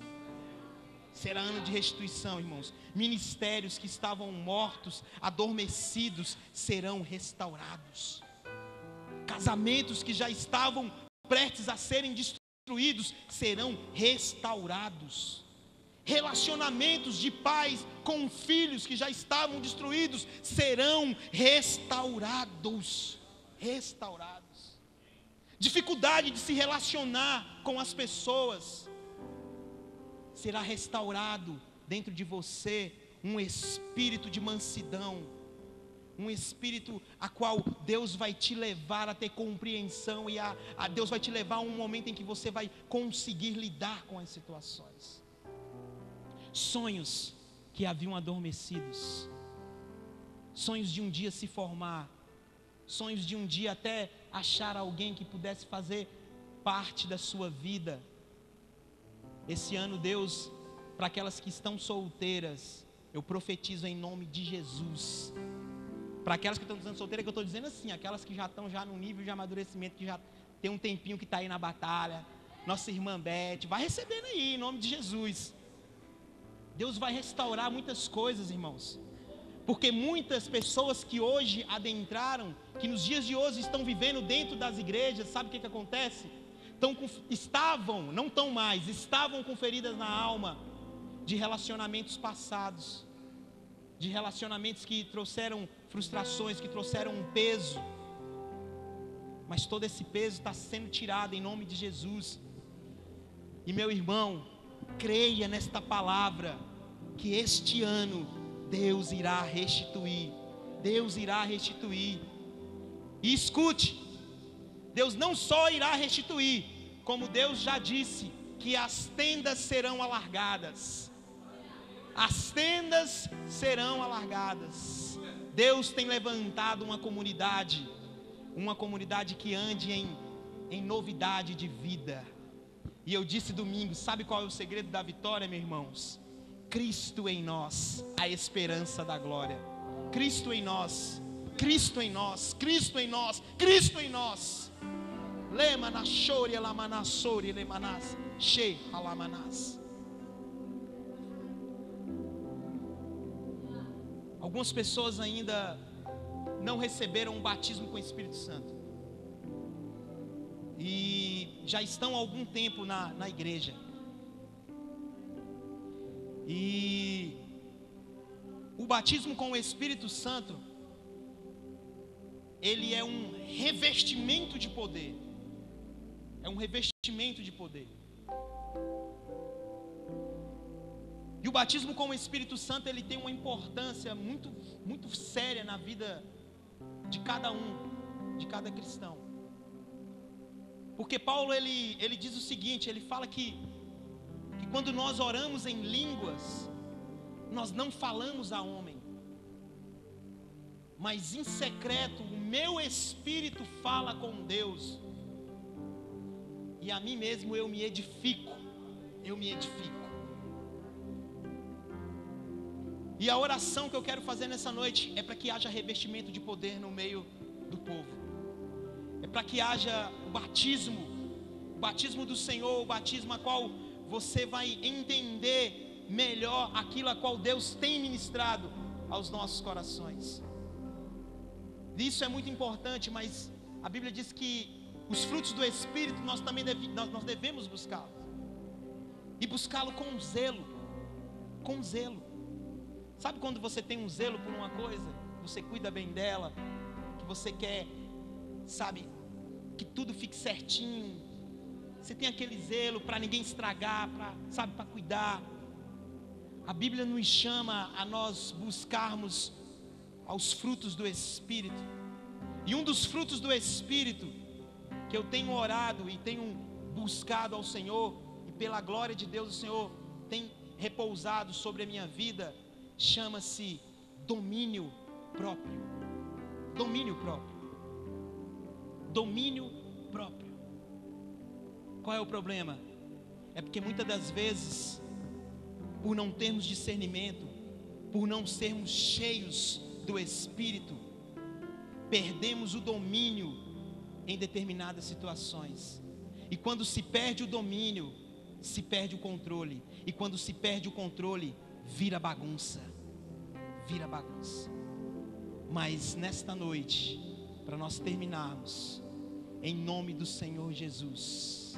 Será ano de restituição, irmãos. Ministérios que estavam mortos, adormecidos, serão restaurados. Casamentos que já estavam prestes a serem destruídos serão restaurados. Relacionamentos de pais com filhos que já estavam destruídos serão restaurados. Dificuldade de se relacionar com as pessoas, será restaurado dentro de você um espírito de mansidão, um espírito a qual Deus vai te levar a ter compreensão, e a Deus vai te levar a um momento em que você vai conseguir lidar com as situações. Sonhos que haviam adormecidos, sonhos de um dia se formar, sonhos de um dia até achar alguém que pudesse fazer parte da sua vida. Esse ano, Deus, para aquelas que estão solteiras, eu profetizo em nome de Jesus. Para aquelas que estão dizendo solteira, que eu estou dizendo assim, aquelas que já estão já no nível de amadurecimento, que já tem um tempinho que está aí na batalha, nossa irmã Beth, vai recebendo aí, em nome de Jesus. Deus vai restaurar muitas coisas, irmãos. Porque muitas pessoas que hoje adentraram, que nos dias de hoje estão vivendo dentro das igrejas, sabe o que acontece? Estavam com feridas na alma, de relacionamentos passados, de relacionamentos que trouxeram frustrações, que trouxeram um peso. Mas todo esse peso está sendo tirado em nome de Jesus. E meu irmão, creia nesta palavra, que este ano Deus irá restituir. Deus irá restituir. E escute, Deus não só irá restituir, como Deus já disse, que as tendas serão alargadas. As tendas serão alargadas. Deus tem levantado uma comunidade que ande em novidade de vida. E eu disse domingo, sabe qual é o segredo da vitória, meus irmãos? Cristo em nós, a esperança da glória. Cristo em nós, Cristo em nós, Cristo em nós, Cristo em nós. Lemanashori lamanassori lemanas, she alamanas. Algumas pessoas ainda não receberam um batismo com o Espírito Santo. E já estão há algum tempo na igreja. E o batismo com o Espírito Santo, ele é um revestimento de poder. É um revestimento de poder. E o batismo com o Espírito Santo, ele tem uma importância muito, muito séria na vida de cada um, de cada cristão. Porque Paulo, ele diz o seguinte, ele fala que quando nós oramos em línguas, nós não falamos a homem, mas em secreto o meu espírito fala com Deus, e a mim mesmo eu me edifico. E a oração que eu quero fazer nessa noite é para que haja revestimento de poder no meio do povo. É para que haja o batismo do Senhor, o batismo a qual você vai entender melhor aquilo a qual Deus tem ministrado aos nossos corações. Isso é muito importante, mas a Bíblia diz que os frutos do Espírito nós também devemos buscá-los. E buscá-lo com zelo. Sabe quando você tem um zelo por uma coisa, você cuida bem dela, que você quer, sabe, que tudo fique certinho. Você tem aquele zelo para ninguém estragar, para cuidar. A Bíblia nos chama a nós buscarmos aos frutos do Espírito. E um dos frutos do Espírito que eu tenho orado e tenho buscado ao Senhor, e pela glória de Deus o Senhor tem repousado sobre a minha vida, chama-se domínio próprio. Domínio próprio. Qual é o problema? É porque muitas das vezes, por não termos discernimento, por não sermos cheios do Espírito, perdemos o domínio em determinadas situações. E quando se perde o domínio, se perde o controle. E quando se perde o controle, vira bagunça. Mas nesta noite, para nós terminarmos, em nome do Senhor Jesus,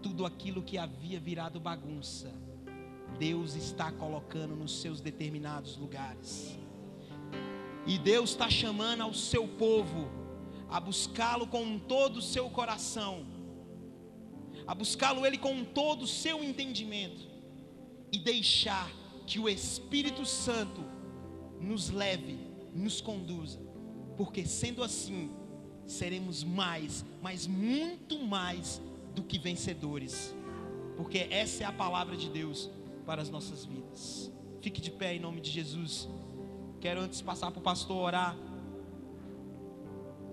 tudo aquilo que havia virado bagunça, Deus está colocando nos seus determinados lugares. E Deus está chamando ao seu povo a buscá-lo com todo o seu coração, a buscá-lo Ele com todo o seu entendimento, e deixar que o Espírito Santo nos leve, nos conduza, porque sendo assim, seremos mais, mas muito mais do que vencedores, porque essa é a palavra de Deus para as nossas vidas. Fique de pé em nome de Jesus. Quero antes passar para o pastor orar.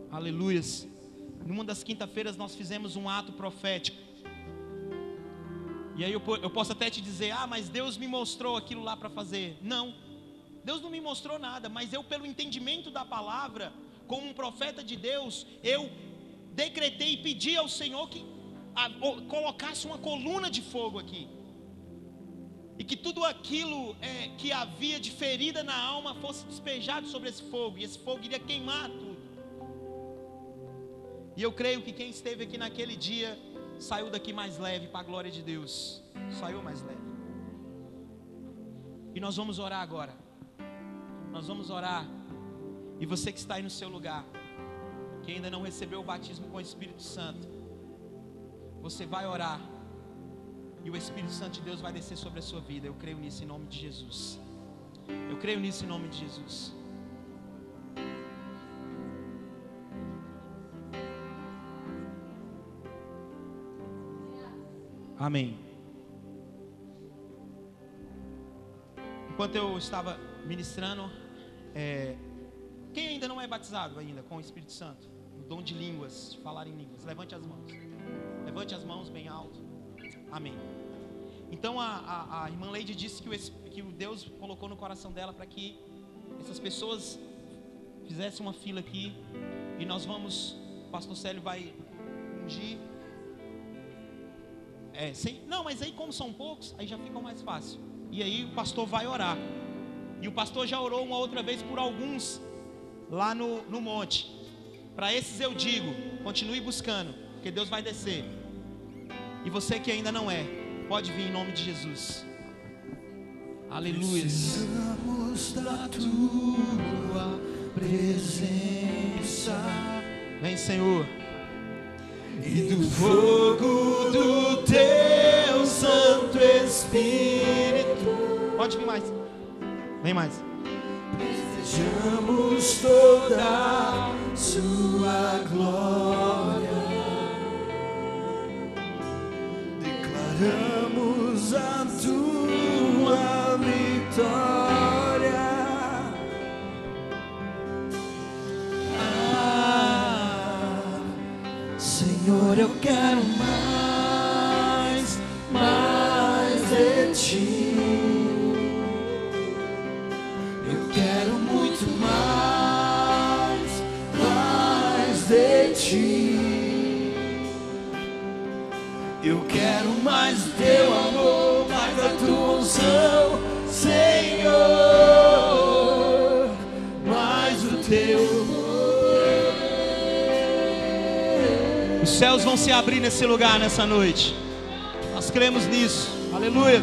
Aleluias. Numa das quinta-feiras nós fizemos um ato profético. E aí eu posso até te dizer: mas Deus me mostrou aquilo lá para fazer. Não, Deus não me mostrou nada, mas eu, pelo entendimento da palavra, como um profeta de Deus, eu decretei e pedi ao Senhor que colocasse uma coluna de fogo aqui, e que tudo aquilo que havia de ferida na alma fosse despejado sobre esse fogo, e esse fogo iria queimar tudo. E eu creio que quem esteve aqui naquele dia saiu daqui mais leve, para a glória de Deus. Saiu mais leve. E nós vamos orar agora. Nós vamos orar. E você que está aí no seu lugar, que ainda não recebeu o batismo com o Espírito Santo, você vai orar, e o Espírito Santo de Deus vai descer sobre a sua vida. Eu creio nisso em nome de Jesus. Eu creio nisso em nome de Jesus. Amém. Enquanto eu estava ministrando, quem ainda não é batizado ainda com o Espírito Santo, o dom de línguas, de falar em línguas, levante as mãos. Levante as mãos bem alto. Amém. Então a irmã Leide disse que o Deus colocou no coração dela para que essas pessoas fizessem uma fila aqui, e nós vamos, o pastor Célio vai ungir. Não, mas aí como são poucos, aí já fica mais fácil. E aí o pastor vai orar. E o pastor já orou uma outra vez por alguns lá no monte. Para esses eu digo, continue buscando, porque Deus vai descer. E você que ainda não é, pode vir em nome de Jesus. Aleluia. Precisamos da tua presença. Vem, Senhor. E do fogo do teu Santo Espírito. Pode vir mais. Vem mais. Desejamos toda a sua glória. Declaramos a tua vitória. eu quero mais de ti. Eu quero muito mais de ti. Eu quero mais do teu amor, mais da tua unção, Senhor, mais do teu poder. Os céus vão se abrir nesse lugar nessa noite. Nós cremos nisso. Aleluia.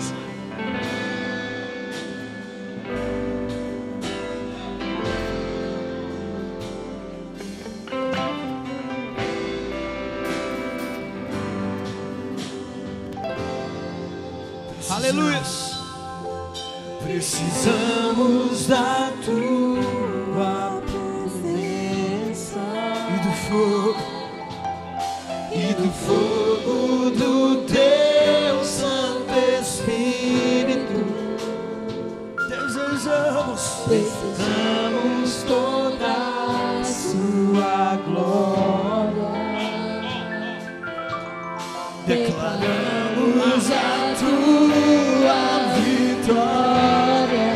Aleluia. Precisamos da tua presença e do fogo do teu Santo Espírito. Desejamos toda a sua glória. Declaramos a tua vitória.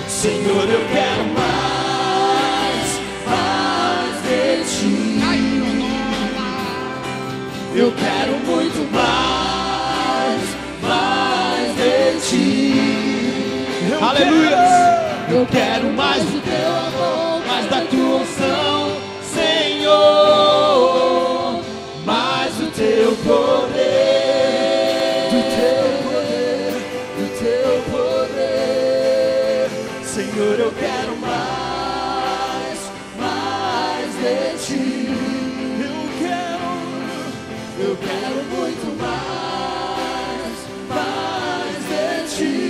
Senhor, eu quero mais de ti. Eu quero muito mais de ti. Aleluia. Eu quero mais do teu amor, mais da tua unção, Senhor, mais do teu poder, do teu poder, Senhor, eu quero mais de ti. Eu quero muito mais de ti.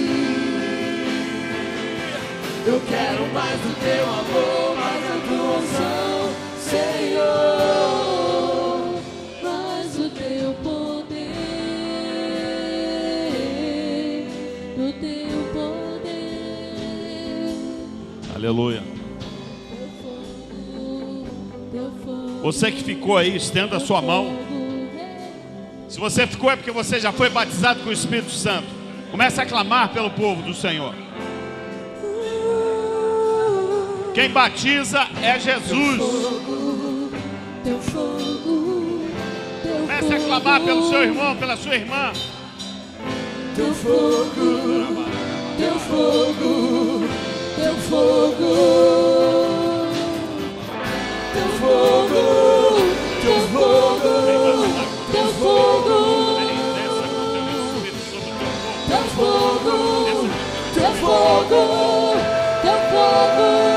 Eu quero mais do teu amor, mais da tua unção, Senhor, mais do teu poder, do teu poder. Aleluia. Você que ficou aí, estenda a sua mão. Se você ficou é porque você já foi batizado com o Espírito Santo. Comece a clamar pelo povo do Senhor. Quem batiza é Jesus. Comece a clamar pelo seu irmão, pela sua irmã. Teu fogo, teu fogo, teu fogo, teu fogo, teu fogo, teu fogo, teu fogo, teu fogo, teu fogo.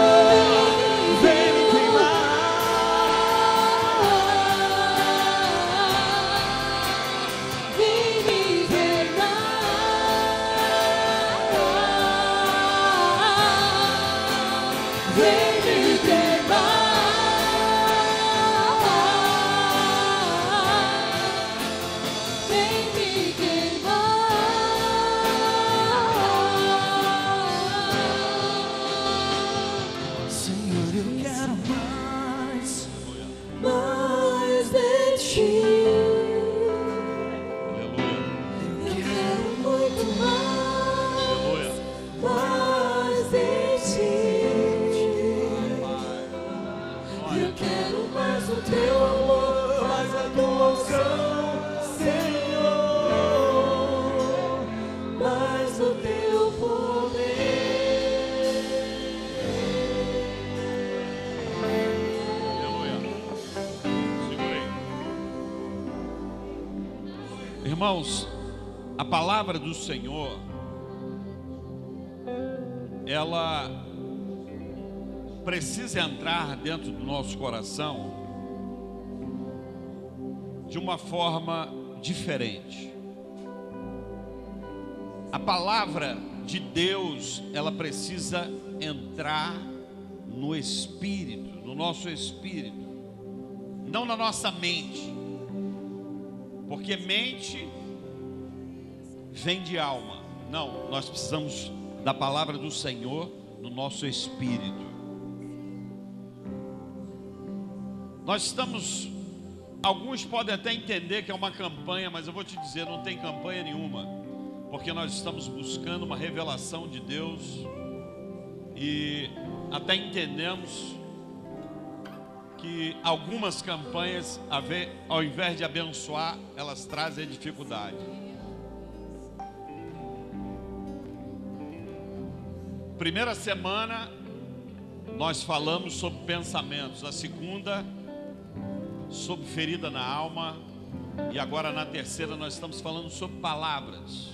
Irmãos, a palavra do Senhor, ela precisa entrar dentro do nosso coração de uma forma diferente. A palavra de Deus, ela precisa entrar no espírito, no nosso espírito, não na nossa mente. Porque mente vem de alma. Não, nós precisamos da palavra do Senhor no nosso espírito. Alguns podem até entender que é uma campanha, mas eu vou te dizer, não tem campanha nenhuma, porque nós estamos buscando uma revelação de Deus e até entendemos que algumas campanhas, ao invés de abençoar, elas trazem dificuldade. Primeira semana nós falamos sobre pensamentos, a segunda sobre ferida na alma, e agora na terceira nós estamos falando sobre palavras.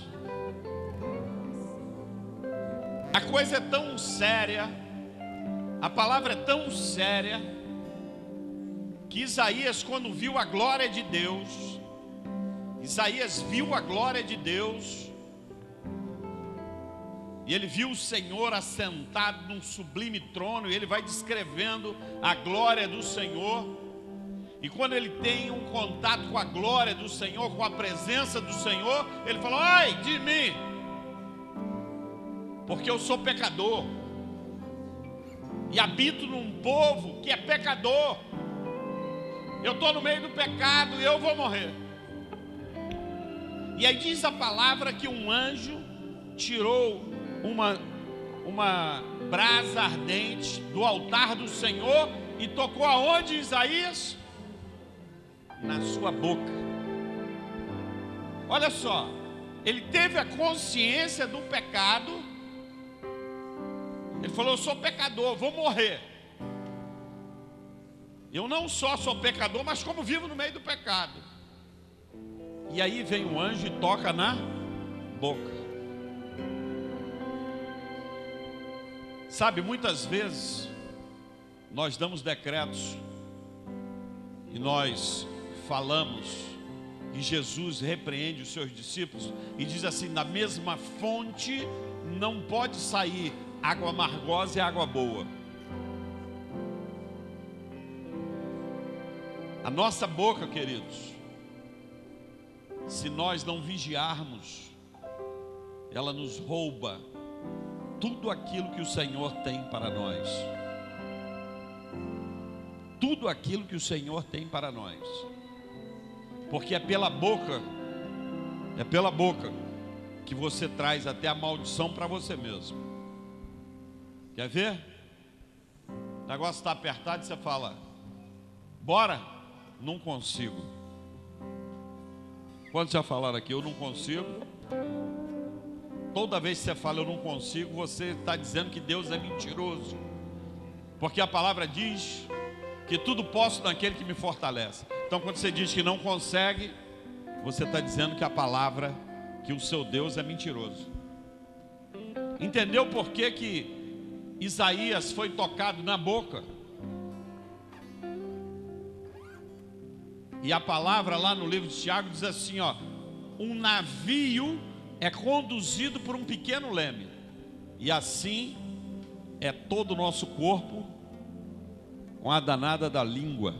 A coisa é tão séria, a palavra é tão séria, que Isaías, quando viu a glória de Deus, Isaías viu a glória de Deus, e ele viu o Senhor assentado num sublime trono, e ele vai descrevendo a glória do Senhor. E quando ele tem um contato com a glória do Senhor, com a presença do Senhor, ele fala: ai de mim, porque eu sou pecador e habito num povo que é pecador. Eu estou no meio do pecado e eu vou morrer. E aí diz a palavra que um anjo tirou uma brasa ardente do altar do Senhor e tocou aonde, Isaías? Na sua boca. Olha só, ele teve a consciência do pecado. Ele falou: eu sou pecador, vou morrer. Eu não só sou pecador, mas como vivo no meio do pecado. E aí vem um anjo e toca na boca. Sabe, muitas vezes nós damos decretos e nós falamos, e Jesus repreende os seus discípulos e diz assim: da mesma fonte não pode sair água amargosa e água boa. A nossa boca, queridos, se nós não vigiarmos, ela nos rouba tudo aquilo que o Senhor tem para nós. Tudo aquilo que o Senhor tem para nós. Porque é pela boca que você traz até a maldição para você mesmo. Quer ver? O negócio está apertado e você fala: bora? Não consigo. Quantos já falaram aqui? Eu não consigo. Toda vez que você fala eu não consigo, você está dizendo que Deus é mentiroso. Porque a palavra diz que tudo posso naquele que me fortalece. Então quando você diz que não consegue, você está dizendo que a palavra, que o seu Deus é mentiroso. Entendeu por que Isaías foi tocado na boca? E a palavra lá no livro de Tiago diz assim, ó: um navio é conduzido por um pequeno leme, e assim é todo o nosso corpo com a danada da língua.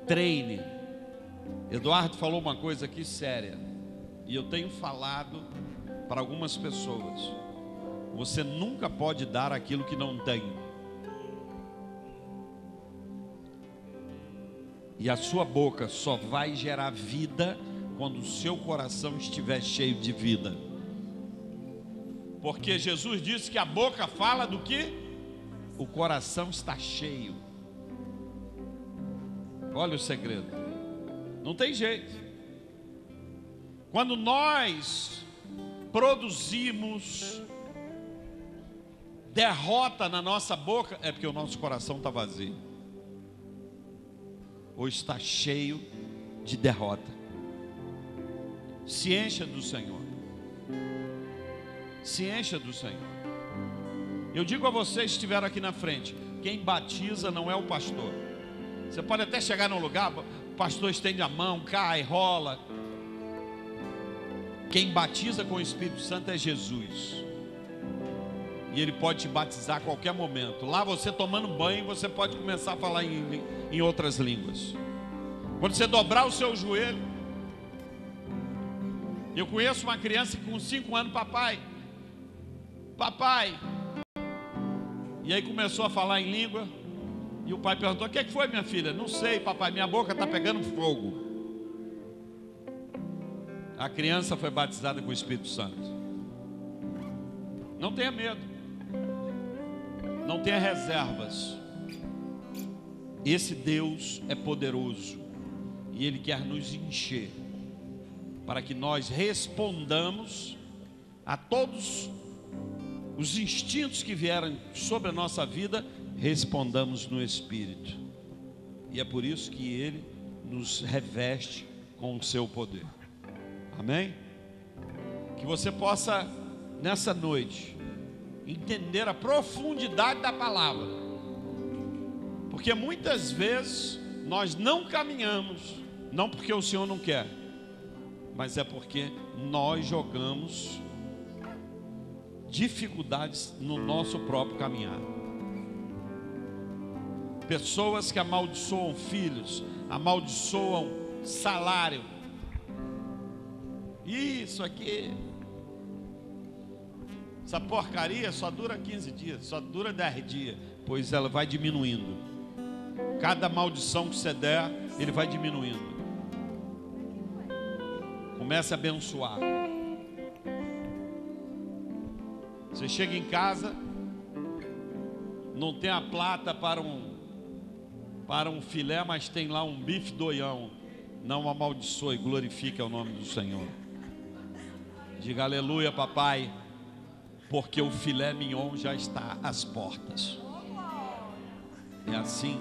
Treine. Eduardo falou uma coisa aqui séria, e eu tenho falado para algumas pessoas: você nunca pode dar aquilo que não tem. E a sua boca só vai gerar vida quando o seu coração estiver cheio de vida. Porque Jesus disse que a boca fala do que o coração está cheio. Olha o segredo. Não tem jeito. Quando nós produzimos derrota na nossa boca, é porque o nosso coração está vazio, ou está cheio de derrota. Se encha do Senhor. Se encha do Senhor. Eu digo a vocês que estiveram aqui na frente: quem batiza não é o pastor. Você pode até chegar num lugar, o pastor estende a mão, cai, rola. Quem batiza com o Espírito Santo é Jesus. E Ele pode te batizar a qualquer momento. Lá você tomando banho, você pode começar a falar em outras línguas. Quando você dobrar o seu joelho. Eu conheço uma criança que com 5 anos: papai, papai. E aí começou a falar em língua. E o pai perguntou: o que foi, minha filha? Não sei, papai, minha boca está pegando fogo. A criança foi batizada com o Espírito Santo. Não tenha medo. Não tenha reservas. Esse Deus é poderoso. E Ele quer nos encher, para que nós respondamos a todos os instintos que vieram sobre a nossa vida, respondamos no Espírito. E é por isso que Ele nos reveste com o seu poder. Amém? Que você possa, nessa noite, entender a profundidade da palavra. Porque muitas vezes nós não caminhamos, não porque o Senhor não quer, mas é porque nós jogamos dificuldades no nosso próprio caminhar. Pessoas que amaldiçoam filhos, amaldiçoam salário. Isso aqui, essa porcaria só dura 15 dias, só dura 10 dias, pois ela vai diminuindo. Cada maldição que você der, ele vai diminuindo. Comece a abençoar. Você chega em casa, não tem a plata para um filé, mas tem lá um bife doião. Não amaldiçoe, glorifique o nome do Senhor. Diga aleluia, papai, porque o filé mignon já está às portas. É assim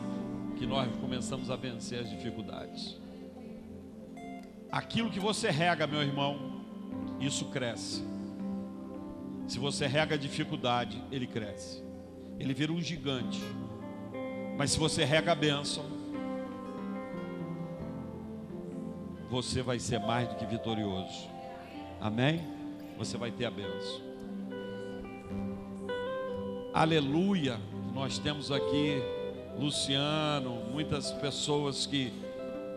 que nós começamos a vencer as dificuldades. Aquilo que você rega, meu irmão, isso cresce. Se você rega a dificuldade, ele cresce. Ele vira um gigante. Mas se você rega a bênção, você vai ser mais do que vitorioso. Amém? Você vai ter a bênção. Aleluia. Nós temos aqui Luciano, muitas pessoas que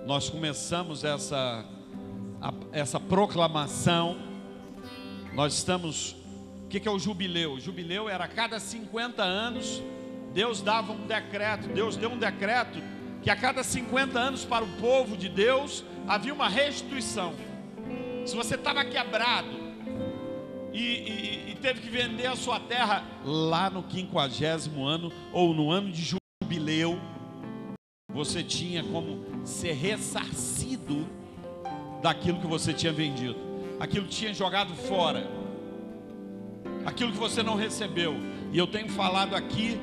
nós começamos essa proclamação. Nós estamos... O que é o jubileu? O jubileu era a cada 50 anos, Deus dava um decreto. Deus deu um decreto que a cada 50 anos para o povo de Deus havia uma restituição. Se você estava quebrado e teve que vender a sua terra lá no 50º ano ou no ano de jubileu, você tinha como ser ressarcido daquilo que você tinha vendido, aquilo que tinha jogado fora, aquilo que você não recebeu. E eu tenho falado aqui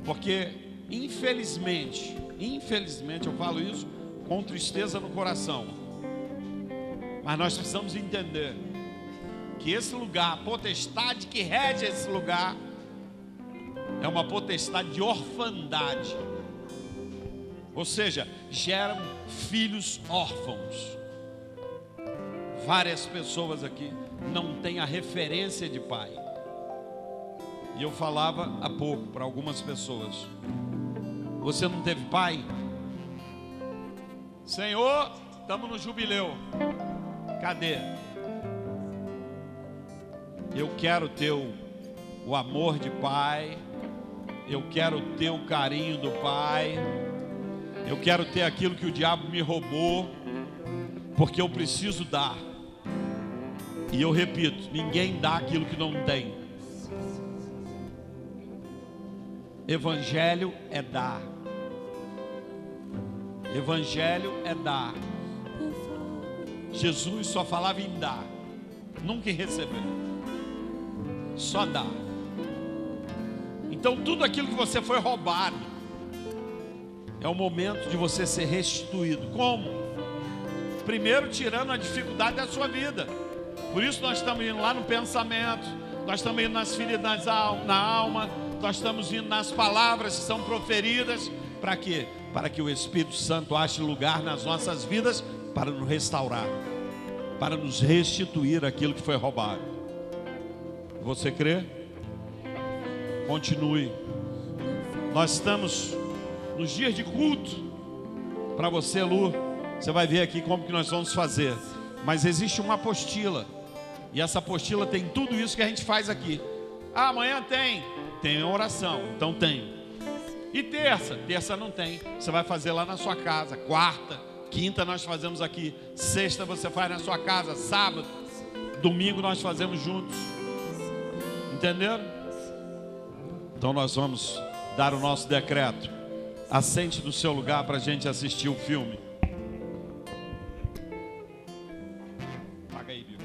porque infelizmente eu falo isso com tristeza no coração, mas nós precisamos entender que esse lugar, a potestade que rege esse lugar, é uma potestade de orfandade. Ou seja, geram filhos órfãos. Várias pessoas aqui não têm a referência de pai. E eu falava há pouco para algumas pessoas: você não teve pai? Senhor, estamos no jubileu. Cadê? Eu quero ter o amor de pai. Eu quero ter o carinho do pai. Eu quero ter aquilo que o diabo me roubou, porque eu preciso dar. E eu repito, ninguém dá aquilo que não tem. Evangelho é dar. Evangelho é dar. Jesus só falava em dar, nunca em receber. Só dar. Então tudo aquilo que você foi roubado, é o momento de você ser restituído. Como? Primeiro tirando a dificuldade da sua vida. Por isso nós estamos indo lá no pensamento, nós estamos indo nas feridas na alma, nós estamos indo nas palavras que são proferidas. Para quê? Para que o Espírito Santo ache lugar nas nossas vidas, para nos restaurar, para nos restituir aquilo que foi roubado. Você crê? Continue. Nós estamos nos dias de culto. Para você, Lu, você vai ver aqui como que nós vamos fazer. Mas existe uma apostila, e essa apostila tem tudo isso que a gente faz aqui. Ah, amanhã tem oração. Então tem. E terça não tem. Você vai fazer lá na sua casa. Quarta, quinta nós fazemos aqui. Sexta você faz na sua casa. Sábado, domingo nós fazemos juntos. Entenderam? Então nós vamos dar o nosso decreto. Assente do seu lugar para a gente assistir o filme. Paga aí, Bíblia.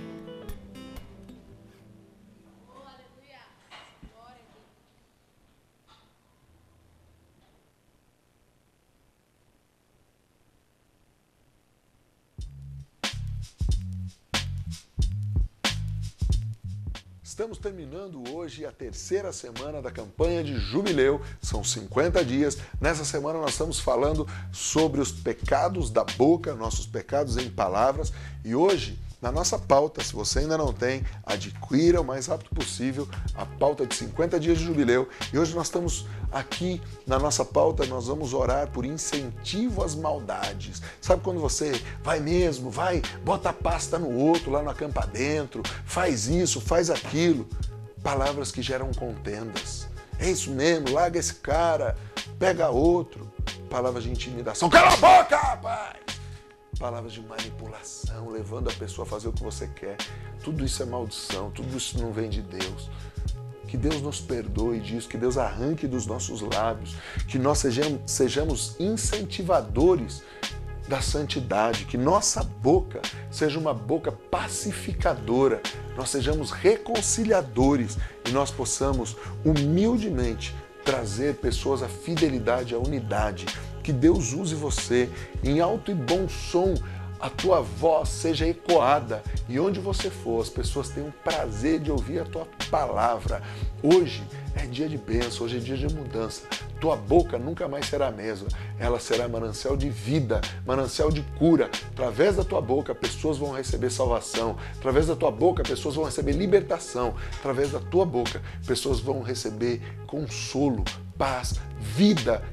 Estamos terminando hoje a terceira semana da campanha de Jubileu, são 50 dias. Nessa semana nós estamos falando sobre os pecados da boca, nossos pecados em palavras. E hoje, na nossa pauta, se você ainda não tem, adquira o mais rápido possível a pauta de 50 dias de Jubileu. E hoje nós estamos aqui na nossa pauta, nós vamos orar por incentivo às maldades. Sabe quando você vai mesmo, bota a pasta no outro, lá no acampa dentro, faz isso, faz aquilo. Palavras que geram contendas. É isso mesmo, larga esse cara, pega outro. Palavras de intimidação. Cala a boca, rapaz! Palavras de manipulação, levando a pessoa a fazer o que você quer. Tudo isso é maldição, tudo isso não vem de Deus. Que Deus nos perdoe disso, que Deus arranque dos nossos lábios, que nós sejamos incentivadores da santidade, que nossa boca seja uma boca pacificadora, nós sejamos reconciliadores e nós possamos humildemente trazer pessoas à fidelidade, à unidade. Que Deus use você em alto e bom som, a tua voz seja ecoada e onde você for, as pessoas tenham prazer de ouvir a tua palavra. Hoje é dia de bênção, hoje é dia de mudança. Tua boca nunca mais será a mesma, ela será manancial de vida, manancial de cura. Através da tua boca, pessoas vão receber salvação. Através da tua boca, pessoas vão receber libertação. Através da tua boca, pessoas vão receber consolo, paz, vida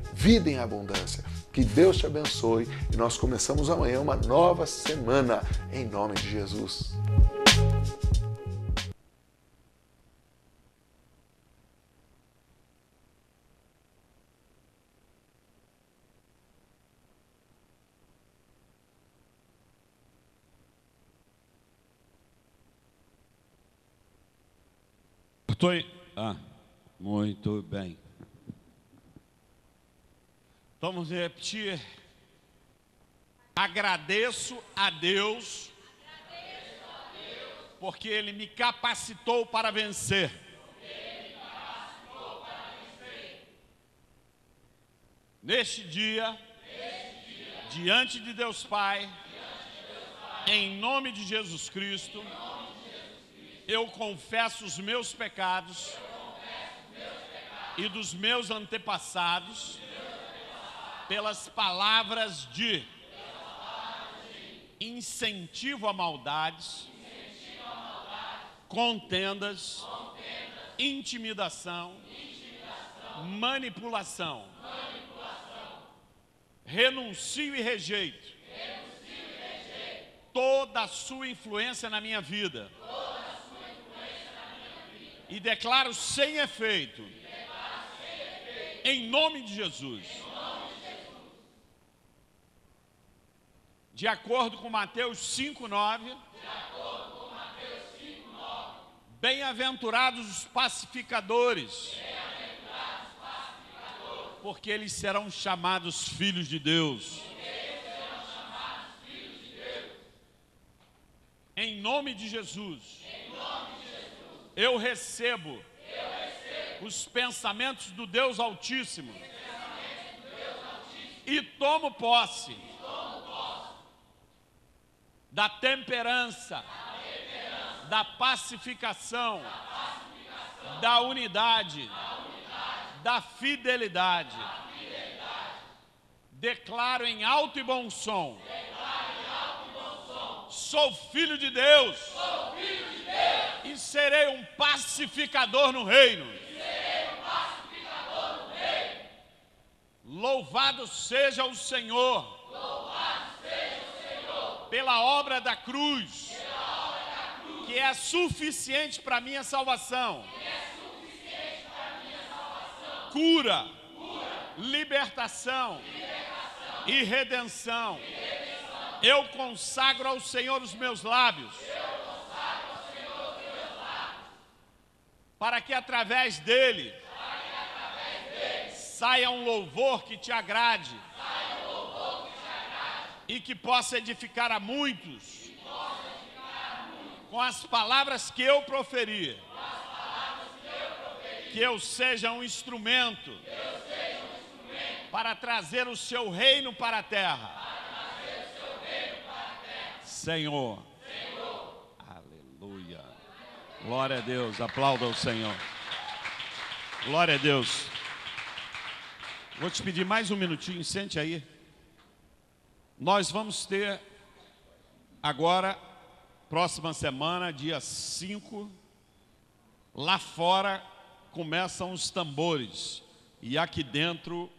em abundância. Que Deus te abençoe e nós começamos amanhã uma nova semana, em nome de Jesus. Muito bem. Vamos repetir. Agradeço a Deus, porque Ele me capacitou para vencer. Neste dia, diante de Deus Pai, em nome de Jesus Cristo, eu confesso os meus pecados e dos meus antepassados pelas palavras de incentivo a maldades, contendas, intimidação, manipulação. Renuncio e rejeito toda a sua influência na minha vida. E declaro sem efeito, em nome de Jesus. De acordo com Mateus 5:9, bem-aventurados os pacificadores, porque eles serão chamados filhos de Deus. Em nome de Jesus, eu recebo os pensamentos do Deus Altíssimo e tomo posse da temperança, da pacificação, da unidade, da fidelidade. Declaro em alto e bom som: sou filho de Deus e serei um pacificador no reino. Louvado seja o Senhor pela obra da cruz, que é suficiente para a minha salvação. Cura, libertação e redenção. Eu consagro ao Senhor os meus lábios, para que através dele saia um louvor que te agrade e que possa edificar a muitos com as palavras que eu proferir. Que eu seja um instrumento para trazer o seu reino para a terra. Senhor. Aleluia. Glória a Deus. Aplauda o Senhor. Glória a Deus. Vou te pedir mais um minutinho, sente aí. Nós vamos ter agora, próxima semana, dia 5, lá fora começam os tambores. E aqui dentro